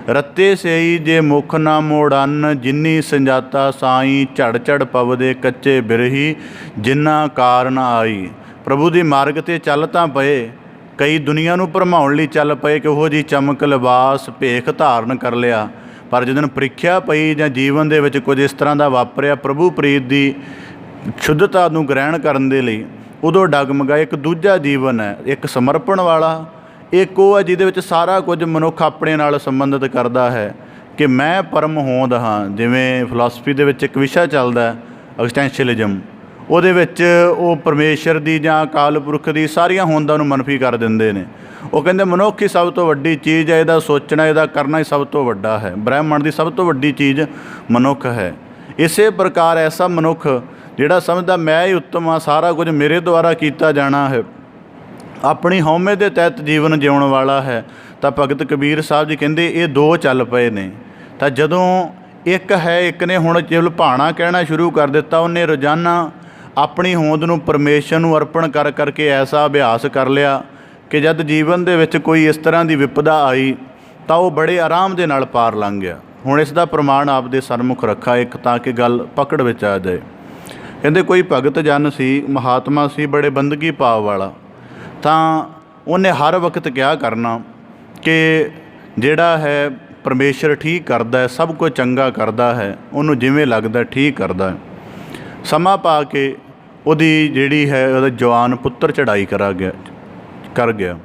ਰੱਤੇ ਸਈ ਜੇ ਮੁਖ ਨਾ ਮੋੜਨ, ਜਿਨੀ ਸੰਜਾਤਾ ਸਾਈ, ਝੜ ਝੜ ਪਵਦੇ ਕੱਚੇ ਬਿਰਹੀ, ਜਿਨ੍ਹਾਂ ਕਾਰਨ ਆਈ। ਪ੍ਰਭੂ ਦੀ ਮਾਰਗ 'ਤੇ ਚੱਲ ਤਾਂ ਪਏ, ਕਈ ਦੁਨੀਆ ਨੂੰ ਭਰਮਾਉਣ ਲਈ ਚੱਲ ਪਏ ਕਿ ਉਹੋ ਜਿਹੀ ਚਮਕ ਲਿਬਾਸ ਭੇਖ ਧਾਰਨ ਕਰ ਲਿਆ, ਪਰ ਜਦੋਂ ਪ੍ਰੀਖਿਆ ਪਈ ਜਾਂ ਜੀਵਨ ਦੇ ਵਿੱਚ ਕੁਝ ਇਸ ਤਰ੍ਹਾਂ ਦਾ ਵਾਪਰਿਆ ਪ੍ਰਭੂ ਪ੍ਰੀਤ ਦੀ ਸ਼ੁੱਧਤਾ ਨੂੰ ਗ੍ਰਹਿਣ ਕਰਨ ਦੇ ਲਈ, ਉਦੋਂ ਡਗਮਗਾ। ਇੱਕ ਦੂਜਾ ਜੀਵਨ ਹੈ, ਇੱਕ ਸਮਰਪਣ ਵਾਲਾ, ਇੱਕ ਉਹ ਹੈ ਜਿਹਦੇ ਵਿੱਚ ਸਾਰਾ ਕੁਝ ਮਨੁੱਖ ਆਪਣੇ ਨਾਲ ਸੰਬੰਧਿਤ ਕਰਦਾ ਹੈ ਕਿ ਮੈਂ ਪਰਮ ਹੋਂਦ ਹਾਂ। ਜਿਵੇਂ ਫਿਲਾਸਫੀ ਦੇ ਵਿੱਚ ਇੱਕ ਵਿਸ਼ਾ ਚੱਲਦਾ ਐਗਜ਼ਿਸਟੈਂਸ਼ੀਅਲਿਜ਼ਮ, ਉਹਦੇ ਵਿੱਚ ਉਹ ਪਰਮੇਸ਼ਰ ਦੀ ਜਾਂ ਅਕਾਲ ਪੁਰਖ ਦੀ ਸਾਰੀਆਂ ਹੋਂਦਾਂ ਨੂੰ ਮਨਫੀ ਕਰ ਦਿੰਦੇ ਨੇ। ਉਹ ਕਹਿੰਦੇ ਮਨੁੱਖ ਹੀ ਸਭ ਤੋਂ ਵੱਡੀ ਚੀਜ਼ ਹੈ, ਇਹਦਾ ਸੋਚਣਾ ਇਹਦਾ ਕਰਨਾ ਹੀ ਸਭ ਤੋਂ ਵੱਡਾ ਹੈ, ਬ੍ਰਹਿਮੰਡ ਦੀ ਸਭ ਤੋਂ ਵੱਡੀ ਚੀਜ਼ ਮਨੁੱਖ ਹੈ। ਇਸੇ ਪ੍ਰਕਾਰ ਐਸਾ ਮਨੁੱਖ ਜਿਹੜਾ ਸਮਝਦਾ ਮੈਂ ਹੀ ਉੱਤਮ ਹਾਂ, ਸਾਰਾ ਕੁਝ ਮੇਰੇ ਦੁਆਰਾ ਕੀਤਾ ਜਾਣਾ ਹੈ, ਆਪਣੀ ਹਉਮੈ ਦੇ ਤਹਿਤ ਜੀਵਨ ਜਿਉਣ ਵਾਲਾ ਹੈ, ਤਾਂ ਭਗਤ ਕਬੀਰ ਸਾਹਿਬ ਜੀ ਕਹਿੰਦੇ ਇਹ ਦੋ ਚੱਲ ਪਏ ਨੇ। ਤਾਂ ਜਦੋਂ ਇੱਕ ਹੈ, ਇੱਕ ਨੇ ਹੁਣ ਕੇਵਲ ਭਾਣਾ ਕਹਿਣਾ ਸ਼ੁਰੂ ਕਰ ਦਿੱਤਾ, ਉਹਨੇ ਰੋਜ਼ਾਨਾ ਆਪਣੀ ਹੋਂਦ ਨੂੰ ਪਰਮੇਸ਼ਰ ਨੂੰ ਅਰਪਣ ਕਰ ਕਰਕੇ ਐਸਾ ਅਭਿਆਸ ਕਰ ਲਿਆ ਕਿ ਜਦ ਜੀਵਨ ਦੇ ਵਿੱਚ ਕੋਈ ਇਸ ਤਰ੍ਹਾਂ ਦੀ ਵਿਪਦਾ ਆਈ ਤਾਂ ਉਹ ਬੜੇ ਆਰਾਮ ਦੇ ਨਾਲ ਪਾਰ ਲੰਘ ਗਿਆ। ਹੁਣ ਇਸ ਦਾ ਪ੍ਰਮਾਣ ਆਪਦੇ ਸਨਮੁਖ ਰੱਖਾ ਇੱਕ, ਤਾਂ ਕਿ ਗੱਲ ਪਕੜ ਵਿੱਚ ਆ ਜਾਏ। ਕਹਿੰਦੇ ਕੋਈ ਭਗਤ ਜਨ ਸੀ, ਮਹਾਤਮਾ ਸੀ, ਬੜੇ ਬੰਦਗੀ ਭਾਵ ਵਾਲਾ, ਤਾਂ ਉਹਨੇ ਹਰ ਵਕਤ ਕਿਹਾ ਕਰਨਾ ਕਿ ਜਿਹੜਾ ਹੈ ਪਰਮੇਸ਼ਰ ਠੀਕ ਕਰਦਾ ਹੈ, ਸਭ ਕੁਝ ਚੰਗਾ ਕਰਦਾ ਹੈ, ਉਹਨੂੰ ਜਿਵੇਂ ਲੱਗਦਾ ਠੀਕ ਕਰਦਾ ਹੈ। ਸਮਾਂ ਪਾ ਕੇ ਉਹਦੀ ਜਿਹੜੀ ਹੈ ਉਹਦਾ ਜਵਾਨ ਪੁੱਤਰ ਚੜ੍ਹਾਈ ਕਰ ਗਿਆ।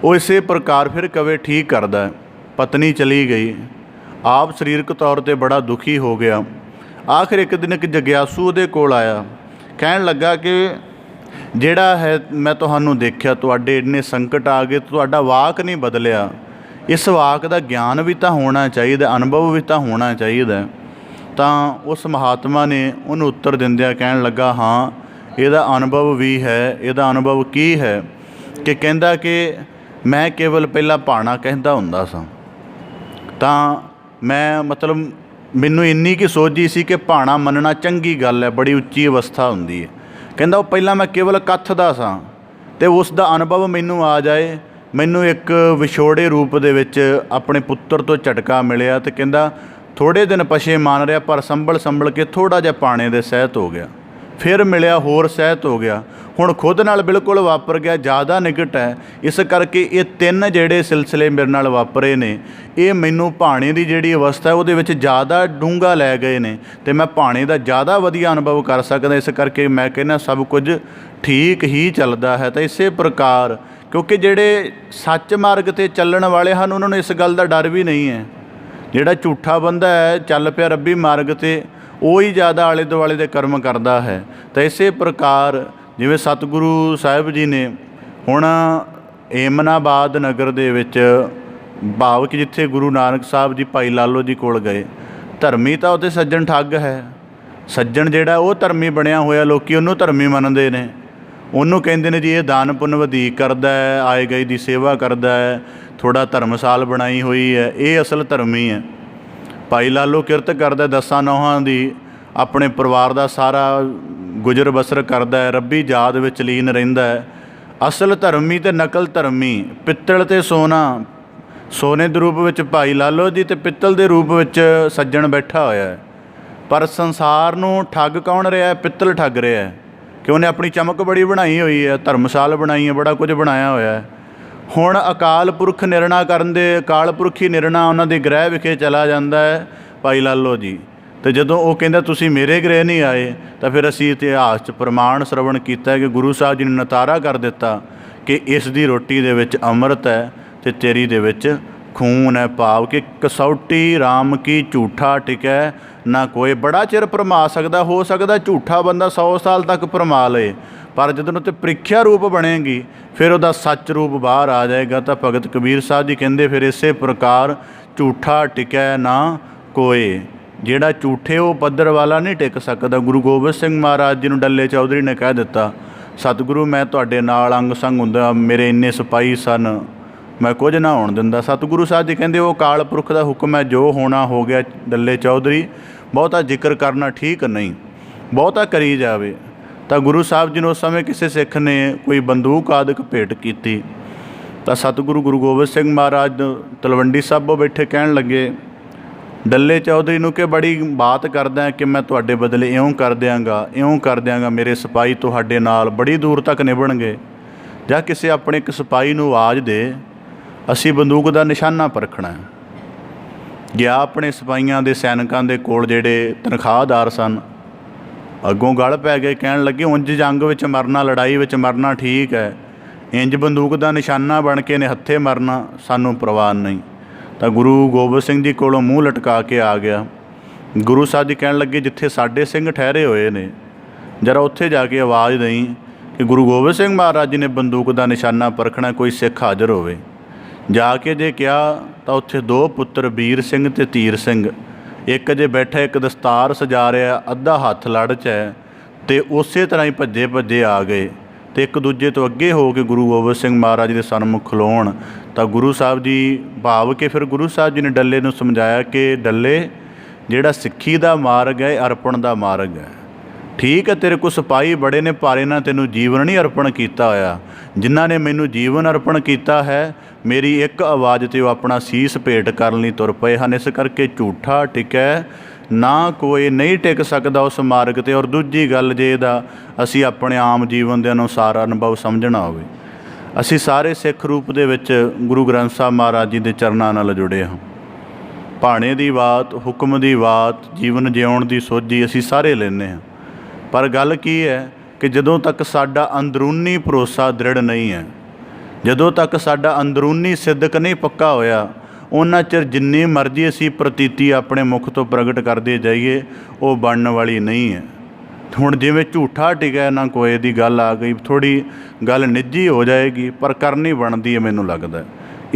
ਉਹ ਇਸੇ ਪ੍ਰਕਾਰ ਫਿਰ ਕਵੇ ਠੀਕ ਕਰਦਾ ਹੈ। ਪਤਨੀ ਚਲੀ ਗਈ, ਆਪ ਸਰੀਰਕ ਤੌਰ 'ਤੇ ਬੜਾ ਦੁਖੀ ਹੋ ਗਿਆ। ਆਖਿਰ ਇੱਕ ਦਿਨ ਇੱਕ ਜਗਿਆਸੂ ਉਹਦੇ ਕੋਲ ਆਇਆ, ਕਹਿਣ ਲੱਗਾ ਕਿ ਜਿਹੜਾ ਹੈ ਮੈਂ ਤੁਹਾਨੂੰ ਦੇਖਿਆ ਤੁਹਾਡੇ ਇੰਨੇ ਸੰਕਟ ਆ ਗਏ, ਤੁਹਾਡਾ ਵਾਕ ਨਹੀਂ ਬਦਲਿਆ, ਇਸ ਵਾਕ ਦਾ ਗਿਆਨ ਵੀ ਤਾਂ ਹੋਣਾ ਚਾਹੀਦਾ, ਅਨੁਭਵ ਵੀ ਤਾਂ ਹੋਣਾ ਚਾਹੀਦਾ। ਤਾਂ ਉਸ ਮਹਾਤਮਾ ਨੇ ਉਹਨੂੰ ਉੱਤਰ ਦਿੰਦਿਆਂ ਕਹਿਣ ਲੱਗਾ, ਹਾਂ ਇਹਦਾ ਅਨੁਭਵ ਵੀ ਹੈ। ਇਹਦਾ ਅਨੁਭਵ ਕੀ ਹੈ ਕਿ ਕਹਿੰਦਾ ਕਿ ਮੈਂ ਕੇਵਲ ਪਹਿਲਾਂ ਭਾਣਾ ਕਹਿੰਦਾ ਹੁੰਦਾ ਸਾਂ, ਤਾਂ ਮੈਂ ਮਤਲਬ ਮੈਨੂੰ ਇੰਨੀ ਕੀ ਸੋਝੀ ਸੀ ਕਿ ਭਾਣਾ ਮੰਨਣਾ ਚੰਗੀ ਗੱਲ ਹੈ, ਬੜੀ ਉੱਚੀ ਅਵਸਥਾ ਹੁੰਦੀ ਹੈ। ਕਹਿੰਦਾ ਉਹ ਪਹਿਲਾਂ ਮੈਂ ਕੇਵਲ ਕੱਥਦਾ ਸਾਂ ਅਤੇ ਉਸ ਦਾ ਅਨੁਭਵ ਮੈਨੂੰ ਆ ਜਾਏ, ਮੈਨੂੰ ਇੱਕ ਵਿਛੋੜੇ ਰੂਪ ਦੇ ਵਿੱਚ ਆਪਣੇ ਪੁੱਤਰ ਤੋਂ ਝਟਕਾ ਮਿਲਿਆ, ਅਤੇ ਕਹਿੰਦਾ ਥੋੜ੍ਹੇ ਦਿਨ ਪਛੇਮਾਨ ਰਿਹਾ, ਪਰ ਸੰਭਲ ਕੇ ਥੋੜ੍ਹਾ ਜਿਹਾ ਭਾਣੇ ਦੇ ਸਹਿਤ ਹੋ ਗਿਆ, ਫਿਰ ਮਿਲਿਆ ਹੋਰ ਸਹਿਤ ਹੋ ਗਿਆ, ਹੁਣ ਖੁਦ ਨਾਲ ਬਿਲਕੁਲ ਵਾਪਰ ਗਿਆ, ਜ਼ਿਆਦਾ ਨਿਕਟ ਹੈ। ਇਸ ਕਰਕੇ ਇਹ ਤਿੰਨ ਜਿਹੜੇ ਸਿਲਸਿਲੇ ਮੇਰੇ ਨਾਲ ਵਾਪਰੇ ਨੇ, ਇਹ ਮੈਨੂੰ ਭਾਣੇ ਦੀ ਜਿਹੜੀ ਅਵਸਥਾ ਉਹਦੇ ਵਿੱਚ ਜ਼ਿਆਦਾ ਡੂੰਘਾ ਲੈ ਗਏ ਨੇ, ਅਤੇ ਮੈਂ ਭਾਣੇ ਦਾ ਜ਼ਿਆਦਾ ਵਧੀਆ ਅਨੁਭਵ ਕਰ ਸਕਦਾ। ਇਸ ਕਰਕੇ ਮੈਂ ਕਹਿੰਦਾ ਸਭ ਕੁਝ ਠੀਕ ਹੀ ਚੱਲਦਾ ਹੈ। ਤਾਂ ਇਸੇ ਪ੍ਰਕਾਰ ਕਿਉਂਕਿ ਜਿਹੜੇ ਸੱਚ ਮਾਰਗ 'ਤੇ ਚੱਲਣ ਵਾਲੇ ਹਨ ਉਹਨਾਂ ਨੂੰ ਇਸ ਗੱਲ ਦਾ ਡਰ ਵੀ ਨਹੀਂ ਹੈ। ਜਿਹੜਾ ਝੂਠਾ ਬੰਦਾ ਹੈ, ਚੱਲ ਪਿਆ ਰੱਬੀ ਮਾਰਗ 'ਤੇ, ਉਹ ਹੀ ਜ਼ਿਆਦਾ ਆਲੇ ਦੁਆਲੇ ਦੇ ਕਰਮ ਕਰਦਾ ਹੈ। ਤਾਂ ਇਸੇ ਪ੍ਰਕਾਰ ਜਿਵੇਂ ਸਤਿਗੁਰੂ ਸਾਹਿਬ ਜੀ ਨੇ ਹੁਣ ਏਮਨਾਬਾਦ ਨਗਰ ਦੇ ਵਿੱਚ, ਭਾਵ ਕਿ ਜਿੱਥੇ ਗੁਰੂ ਨਾਨਕ ਸਾਹਿਬ ਜੀ ਭਾਈ ਲਾਲੋ ਜੀ ਕੋਲ ਗਏ, ਧਰਮੀ ਤਾਂ ਉੱਥੇ ਸੱਜਣ ਠੱਗ ਹੈ। ਸੱਜਣ ਜਿਹੜਾ ਉਹ ਧਰਮੀ ਬਣਿਆ ਹੋਇਆ, ਲੋਕ ਉਹਨੂੰ ਧਰਮੀ ਮੰਨਦੇ ਨੇ, ਉਹਨੂੰ ਕਹਿੰਦੇ ਨੇ ਜੀ ਇਹ ਦਾਨ ਪੁੰਨ ਵਧੀਕ ਕਰਦਾ ਹੈ, ਆਏ ਗਏ ਦੀ ਸੇਵਾ ਕਰਦਾ ਹੈ, ਥੋੜ੍ਹਾ ਧਰਮਸਾਲ ਬਣਾਈ ਹੋਈ ਹੈ, ਇਹ ਅਸਲ ਧਰਮੀ ਹੈ। ਭਾਈ ਲਾਲੋ ਕਿਰਤ ਕਰਦਾ, 10 ਨੌਹਾਂ ਦੀ, ਆਪਣੇ ਪਰਿਵਾਰ ਦਾ ਸਾਰਾ ਗੁਜ਼ਰ ਬਸਰ ਕਰਦਾ ਹੈ, ਰੱਬੀ ਯਾਦ ਵਿੱਚ ਲੀਨ ਰਹਿੰਦਾ ਹੈ। ਅਸਲ ਧਰਮੀ ਅਤੇ ਨਕਲ ਧਰਮੀ, ਪਿੱਤਲ ਅਤੇ ਸੋਨਾ, ਸੋਨੇ ਦੇ ਰੂਪ ਵਿੱਚ ਭਾਈ ਲਾਲੋ ਜੀ ਅਤੇ ਪਿੱਤਲ ਦੇ ਰੂਪ ਵਿੱਚ ਸੱਜਣ ਬੈਠਾ ਹੋਇਆ ਹੈ। ਪਰ ਸੰਸਾਰ ਨੂੰ ਠੱਗ ਕੌਣ ਰਿਹਾ ਹੈ? ਪਿੱਤਲ ਠੱਗ ਰਿਹਾ ਹੈ, ਕਿ ਉਹਨੇ ਆਪਣੀ ਚਮਕ ਬੜੀ ਬਣਾਈ ਹੋਈ ਹੈ, ਧਰਮਸਾਲ ਬਣਾਈ ਹੈ, ਬੜਾ ਕੁਝ ਬਣਾਇਆ ਹੋਇਆ ਹੈ। ਹੁਣ ਅਕਾਲ ਪੁਰਖ ਨਿਰਣਾ ਕਰਨ ਦੇ, ਅਕਾਲ ਪੁਰਖ ਹੀ ਨਿਰਣਾ ਉਹਨਾਂ ਦੇ ਗ੍ਰਹਿ ਵਿਖੇ ਚਲਾ ਜਾਂਦਾ ਹੈ ਭਾਈ ਲਾਲੋ ਜੀ। ਅਤੇ ਜਦੋਂ ਉਹ ਕਹਿੰਦਾ ਤੁਸੀਂ ਮੇਰੇ ਗ੍ਰਹਿ ਨਹੀਂ ਆਏ, ਤਾਂ ਫਿਰ ਅਸੀਂ ਇਤਿਹਾਸ 'ਚ ਪ੍ਰਮਾਣ ਸ਼ਰਵਣ ਕੀਤਾ ਕਿ ਗੁਰੂ ਸਾਹਿਬ ਜੀ ਨੇ ਨਤਾਰਾ ਕਰ ਦਿੱਤਾ ਕਿ ਇਸ ਦੀ ਰੋਟੀ ਦੇ ਵਿੱਚ ਅੰਮ੍ਰਿਤ ਹੈ ਅਤੇ ਤੇਰੀ ਦੇ ਵਿੱਚ ਖੂਨ ਹੈ। ਭਾਵ ਕਿ ਕਸੌਟੀ ਰਾਮ ਕੀ ਝੂਠਾ ਟਿਕੈ ਨਾ ਕੋਈ। ਬੜਾ ਚਿਰ ਭਰਮਾ ਸਕਦਾ, ਹੋ ਸਕਦਾ ਝੂਠਾ ਬੰਦਾ 100 ਸਾਲ ਤੱਕ ਭਰਮਾ ਲਏ, ਪਰ ਜਦੋਂ ਉੱਤੇ ਪ੍ਰੀਖਿਆ ਰੂਪ ਬਣੇਗੀ ਫਿਰ ਉਹਦਾ ਸੱਚ ਰੂਪ ਬਾਹਰ ਆ ਜਾਏਗਾ। ਤਾਂ ਭਗਤ ਕਬੀਰ ਸਾਹਿਬ ਜੀ ਕਹਿੰਦੇ ਫਿਰ ਇਸੇ ਪ੍ਰਕਾਰ ਝੂਠਾ ਟਿਕੈ ਨਾ ਕੋਏ। ਜਿਹੜਾ ਝੂਠੇ ਉਹ ਪੱਧਰ ਵਾਲਾ ਨਹੀਂ ਟਿਕ ਸਕਦਾ। ਗੁਰੂ ਗੋਬਿੰਦ ਸਿੰਘ ਮਹਾਰਾਜ ਜੀ ਨੂੰ ਡੱਲੇ ਚੌਧਰੀ ਨੇ ਕਹਿ ਦਿੱਤਾ, ਸਤਿਗੁਰੂ ਮੈਂ ਤੁਹਾਡੇ ਨਾਲ ਅੰਗ ਸੰਗ ਹੁੰਦਾ, ਮੇਰੇ ਇੰਨੇ ਸਿਪਾਹੀ ਸਨ, मैं कुछ ना होण दिंदा। सतगुरु साहब जी कहते वो अकाल पुरख का हुक्म है, जो होना हो गया। डल्ले चौधरी बहुता जिक्र करना ठीक नहीं, बहुता करी जावे। तो गुरु साहब जी ने उस समय किसी सिख ने कोई बंदूक आदि भेंट की, तो सतगुरु गुरु गोबिंद सिंह महाराज तलवंडी साहबों बैठे कहन लगे डल्ले चौधरी नूं कि बड़ी बात करदा है कि मैं तुहाडे बदले इउं कर दियांगा, मेरे सिपाही तुहाडे नाल बड़ी दूर तक निभणगे। जां किसी अपने एक सिपाही नूं आवाज़ दे, असीं बंदूक का निशाना परखना है। गया अपने सिपाहियां दे सैनिकां दे कोल जिहड़े तनखाहदार सन, अगों गल पै गए, कहण लगे उंज जंग विच मरना, लड़ाई विच मरना ठीक है, इंज बंदूक का निशाना बन के निहत्थे मरना सानूं परवाह नहीं। तो गुरु गोबिंद सिंह जी कोलों मूँह लटका के आ गया। गुरु साहब जी कहण लगे जिथे साडे सिंह ठहरे हुए ने, जरा उत्थे जाके आवाज़ दई कि गुरु गोबिंद सिंह महाराज जी ने बंदूक का निशाना परखना, कोई सिख हाज़र होवे। जाके जे कहा तो उत्थे दो पुत्र वीर सिंह ते तीर सिंह, एक जे बैठा एक दस्तार सजा रहा, अद्धा हत्थ लड़ च है, तो उस तरह ही भज्जे भज्जे आ गए, तो एक दूजे तो अगे हो के गुरु गोबिंद सिंह महाराज के सन्मुख खलोण। तो गुरु साहब जी भाव के फिर गुरु साहब जी ने डल्ले नूं समझाया कि डल्ले जिहड़ा सिੱਖੀ ਦਾ मार्ग है अर्पण का मार्ग है। ठीक है, तेरे को सिपाही बड़े ने, पर इन्हां तैनूं जीवन नहीं अर्पण किया होया। जिन्हां ने मैनूं जीवन अर्पण किया है, मेरी एक आवाज़ ते अपना सीस भेंट करन लई तुर पए हन। इस करके झूठा टिकै ना कोई नहीं टिक सकदा उस मार्ग ते। और दूजी गल जे इहदा असीं अपने आम जीवन के अनुसार अनुभव समझना होवे, असीं सारे सिख रूप दे विच गुरु ग्रंथ साहब महाराज जी दे चरनां नाल जुड़े हां। भाणे दी बात, हुक्म दी बात, जीवन जिउण दी सोझी असीं सारे लैंदे हां, पर गल की है कि जदों तक साडा अंदरूनी भरोसा दृढ़ नहीं है, जदों तक साडा अंदरूनी सिद्दक नहीं पक्का होया, उन्ना चिर जिन्नी मर्जी असी प्रतीति अपने मुख तो प्रगट करते जाइए वो बनने वाली नहीं है। हुण जिवें झूठा टिकै ना कोई दी गल आ गई, थोड़ी गल निजी हो जाएगी, पर करनी बनती है। मैनूं लगदा